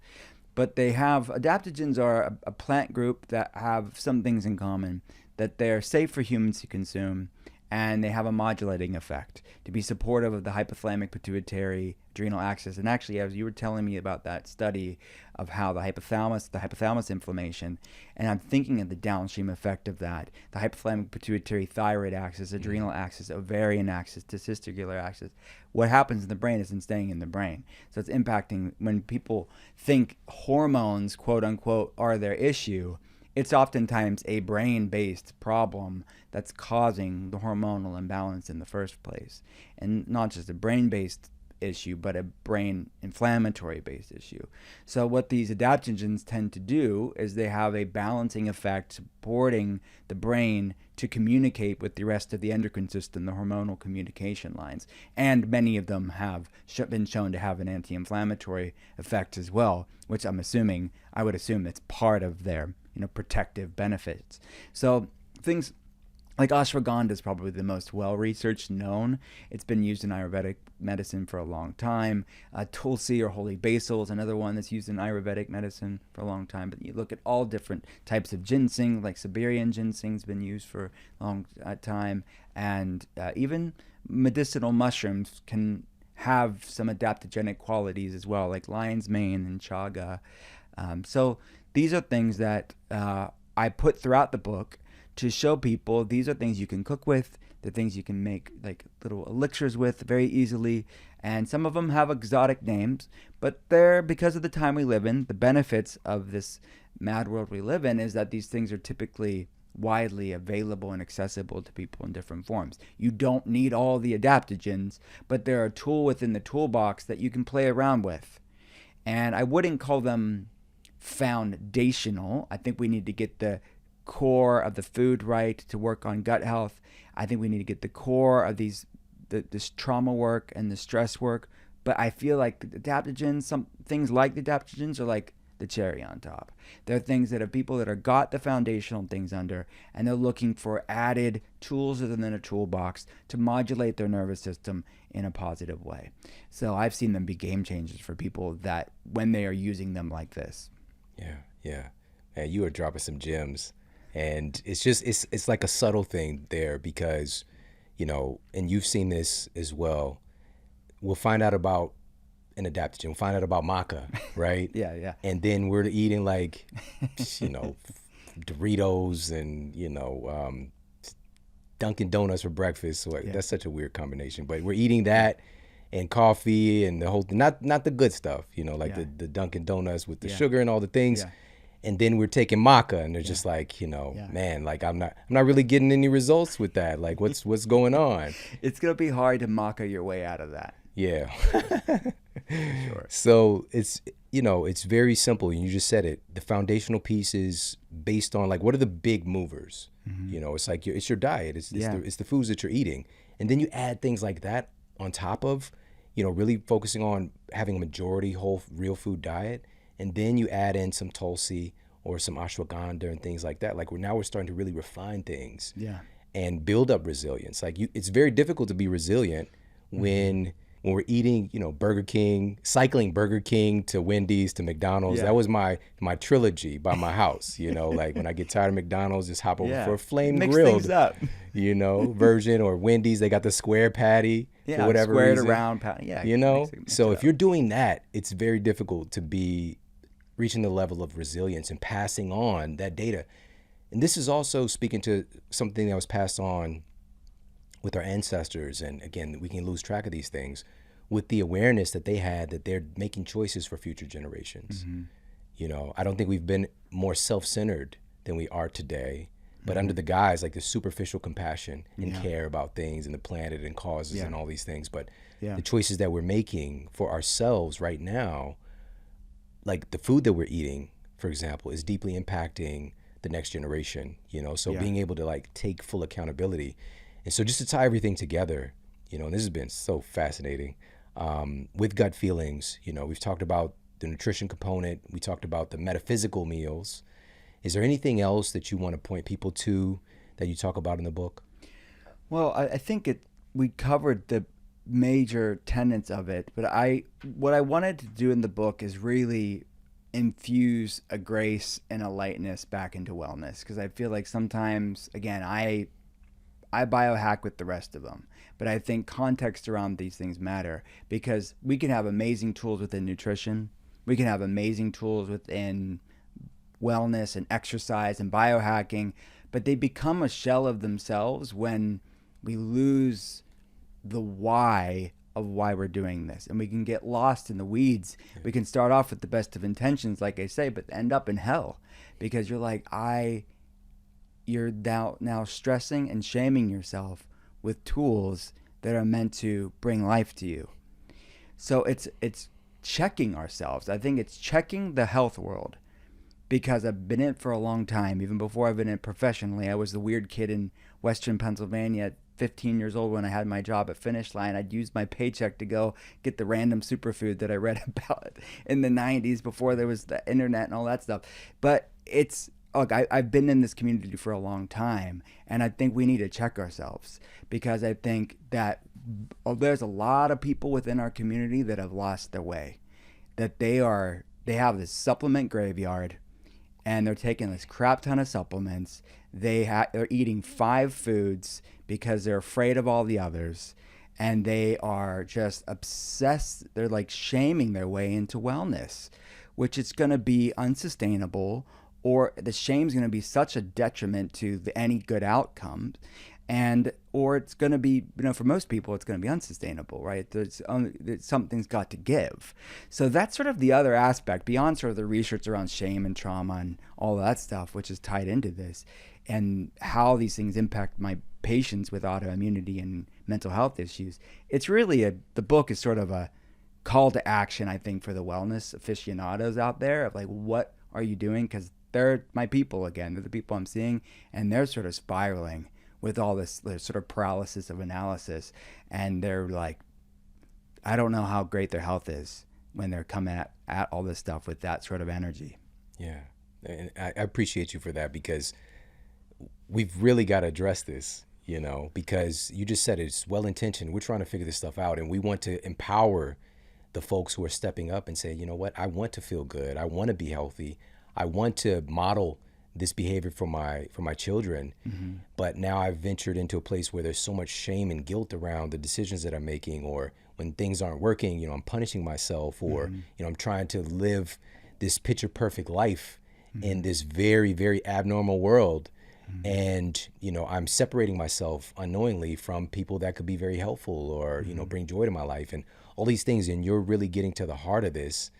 But adaptogens are a plant group that have some things in common. that they're safe for humans to consume, and they have a modulating effect to be supportive of the hypothalamic pituitary adrenal axis. And actually, as you were telling me about that study of how the hypothalamus inflammation, and I'm thinking of the downstream effect of that, the hypothalamic pituitary thyroid axis, adrenal axis, ovarian axis, testicular axis, what happens in the brain isn't staying in the brain. So it's impacting. When people think hormones, quote unquote, are their issue, it's oftentimes a brain-based problem that's causing the hormonal imbalance in the first place. And not just a brain-based issue, but a brain inflammatory-based issue. So what these adaptogens tend to do is they have a balancing effect, supporting the brain to communicate with the rest of the endocrine system, the hormonal communication lines. And many of them have been shown to have an anti-inflammatory effect as well, which I would assume it's part of their protective benefits. So things like ashwagandha is probably the most well-researched known. It's been used in Ayurvedic medicine for a long time. Tulsi or holy basil is another one that's used in Ayurvedic medicine for a long time. But you look at all different types of ginseng, like Siberian ginseng's been used for a long time. And even medicinal mushrooms can have some adaptogenic qualities as well, like lion's mane and chaga. So these are things that I put throughout the book to show people these are things you can cook with, the things you can make like little elixirs with very easily. And some of them have exotic names, but they're, because of the time we live in, the benefits of this mad world we live in is that these things are typically widely available and accessible to people in different forms. You don't need all the adaptogens, but they're a tool within the toolbox that you can play around with. And I wouldn't call them foundational. I think we need to get the core of the food right to work on gut health. I think we need to get the core of this trauma work and the stress work. But I feel like the adaptogens, some things like the adaptogens are like the cherry on top. They're things that have people that are got the foundational things under, and they're looking for added tools within a toolbox to modulate their nervous system in a positive way. So I've seen them be game changers for people that when they are using them like this. Yeah. Man, you are dropping some gems. And it's just, it's like a subtle thing there because, and you've seen this as well. We'll find out about an adaptogen. We'll find out about maca, right? Yeah. And then we're eating like, Doritos and, Dunkin' Donuts for breakfast. So that's such a weird combination. But we're eating that and coffee and the whole thing. Not the good stuff, the Dunkin' Donuts with the sugar and all the things. Yeah. And then we're taking maca, and they're just like, man, like I'm not really getting any results with that. Like, what's going on? It's gonna be hard to maca your way out of that. Yeah. Sure. So it's it's very simple. You just said it. The foundational piece is based on like what are the big movers? Mm-hmm. It's like it's your diet. It's the foods that you're eating, and then you add things like that on top of, really focusing on having a majority whole real food diet. And then you add in some Tulsi or some ashwagandha and things like that. Like we're starting to really refine things and build up resilience. Like it's very difficult to be resilient when we're eating, Burger King, cycling Burger King to Wendy's to McDonald's. That was my trilogy by my house. Like when I get tired of McDonald's, just hop over for a flame grilled, version, or Wendy's. They got the square patty for whatever squared reason. Around patty. So if you're doing that, it's very difficult to be reaching the level of resilience and passing on that data. And this is also speaking to something that was passed on with our ancestors. And again, we can lose track of these things with the awareness that they had that they're making choices for future generations. Mm-hmm. I don't think we've been more self-centered than we are today, but under the guise like the superficial compassion and care about things and the planet and causes and all these things. But the choices that we're making for ourselves right now, like the food that we're eating, for example, is deeply impacting the next generation, so being able to like take full accountability. And so just to tie everything together, and this has been so fascinating, with gut feelings, we've talked about the nutrition component, we talked about the metaphysical meals. Is there anything else that you want to point people to that you talk about in the book? Well, I think we covered the major tenets of it, but what I wanted to do in the book is really infuse a grace and a lightness back into wellness, because I feel like sometimes, again, I biohack with the rest of them, but I think context around these things matter, because we can have amazing tools within nutrition, we can have amazing tools within wellness and exercise and biohacking, but they become a shell of themselves when we lose the why of why we're doing this, and we can get lost in the weeds. We can start off with the best of intentions, like I say, but end up in hell, because you're like, you're now stressing and shaming yourself with tools that are meant to bring life to you. So it's checking ourselves. I think it's checking the health world, because I've been in it for a long time. Even before I've been in it professionally, I was the weird kid in Western Pennsylvania at 15 years old when I had my job at Finish Line. I'd use my paycheck to go get the random superfood that I read about in the 90s before there was the internet and all that stuff. But it's, look, I've been in this community for a long time, and I think we need to check ourselves, because I think that there's a lot of people within our community that have lost their way, that they have this supplement graveyard, and they're taking this crap ton of supplements. They're eating 5 foods because they're afraid of all the others, and they are just obsessed. They're like shaming their way into wellness, which is going to be unsustainable, or the shame's going to be such a detriment to any good outcome, or it's going to be, for most people, it's going to be unsustainable, right? Something's got to give. So that's sort of the other aspect beyond sort of the research around shame and trauma and all that stuff, which is tied into this, and how these things impact my patients with autoimmunity and mental health issues. It's really the book is sort of a call to action, I think, for the wellness aficionados out there, of like, what are you doing? Because they're my people again. They're the people I'm seeing, and they're sort of spiraling with all this sort of paralysis of analysis, and they're like, I don't know how great their health is when they're coming at all this stuff with that sort of energy. Yeah, and I appreciate you for that, because we've really got to address this, because you just said it's well-intentioned. We're trying to figure this stuff out, and we want to empower the folks who are stepping up and say, you know what, I want to feel good. I want to be healthy. I want to model this behavior for my children. Mm-hmm. But now I've ventured into a place where there's so much shame and guilt around the decisions that I'm making, or when things aren't working, I'm punishing myself, or, mm-hmm. I'm trying to live this picture perfect life mm-hmm. in this very, very abnormal world. Mm-hmm. And, I'm separating myself unknowingly from people that could be very helpful, or, mm-hmm. Bring joy to my life and all these things. And you're really getting to the heart of this.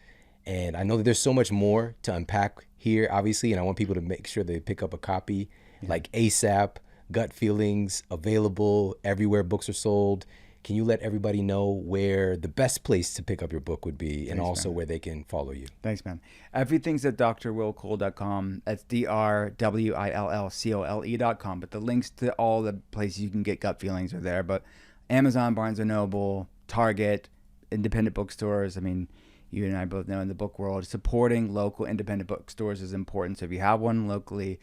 And I know that there's so much more to unpack here, obviously, and I want people to make sure they pick up a copy, like ASAP, Gut Feelings, available everywhere books are sold. Can you let everybody know where the best place to pick up your book would be, and also where they can follow you? Thanks, man. Everything's at drwillcole.com. That's drwillcole.com. But the links to all the places you can get Gut Feelings are there. But Amazon, Barnes & Noble, Target, independent bookstores. I mean, you and I both know in the book world, supporting local independent bookstores is important. So if you have one locally,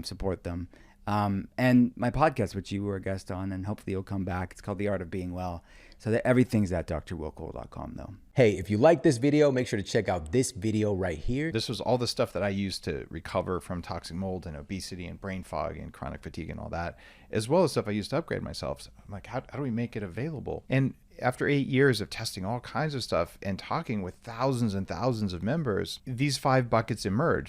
support them. And my podcast, which you were a guest on, and hopefully you'll come back. It's called The Art of Being Well. So that everything's at drwillcole.com, though. Hey, if you like this video, make sure to check out this video right here. This was all the stuff that I used to recover from toxic mold and obesity and brain fog and chronic fatigue and all that, as well as stuff I used to upgrade myself. So I'm like, how do we make it available? And after 8 years of testing all kinds of stuff and talking with thousands and thousands of members, these 5 buckets emerged.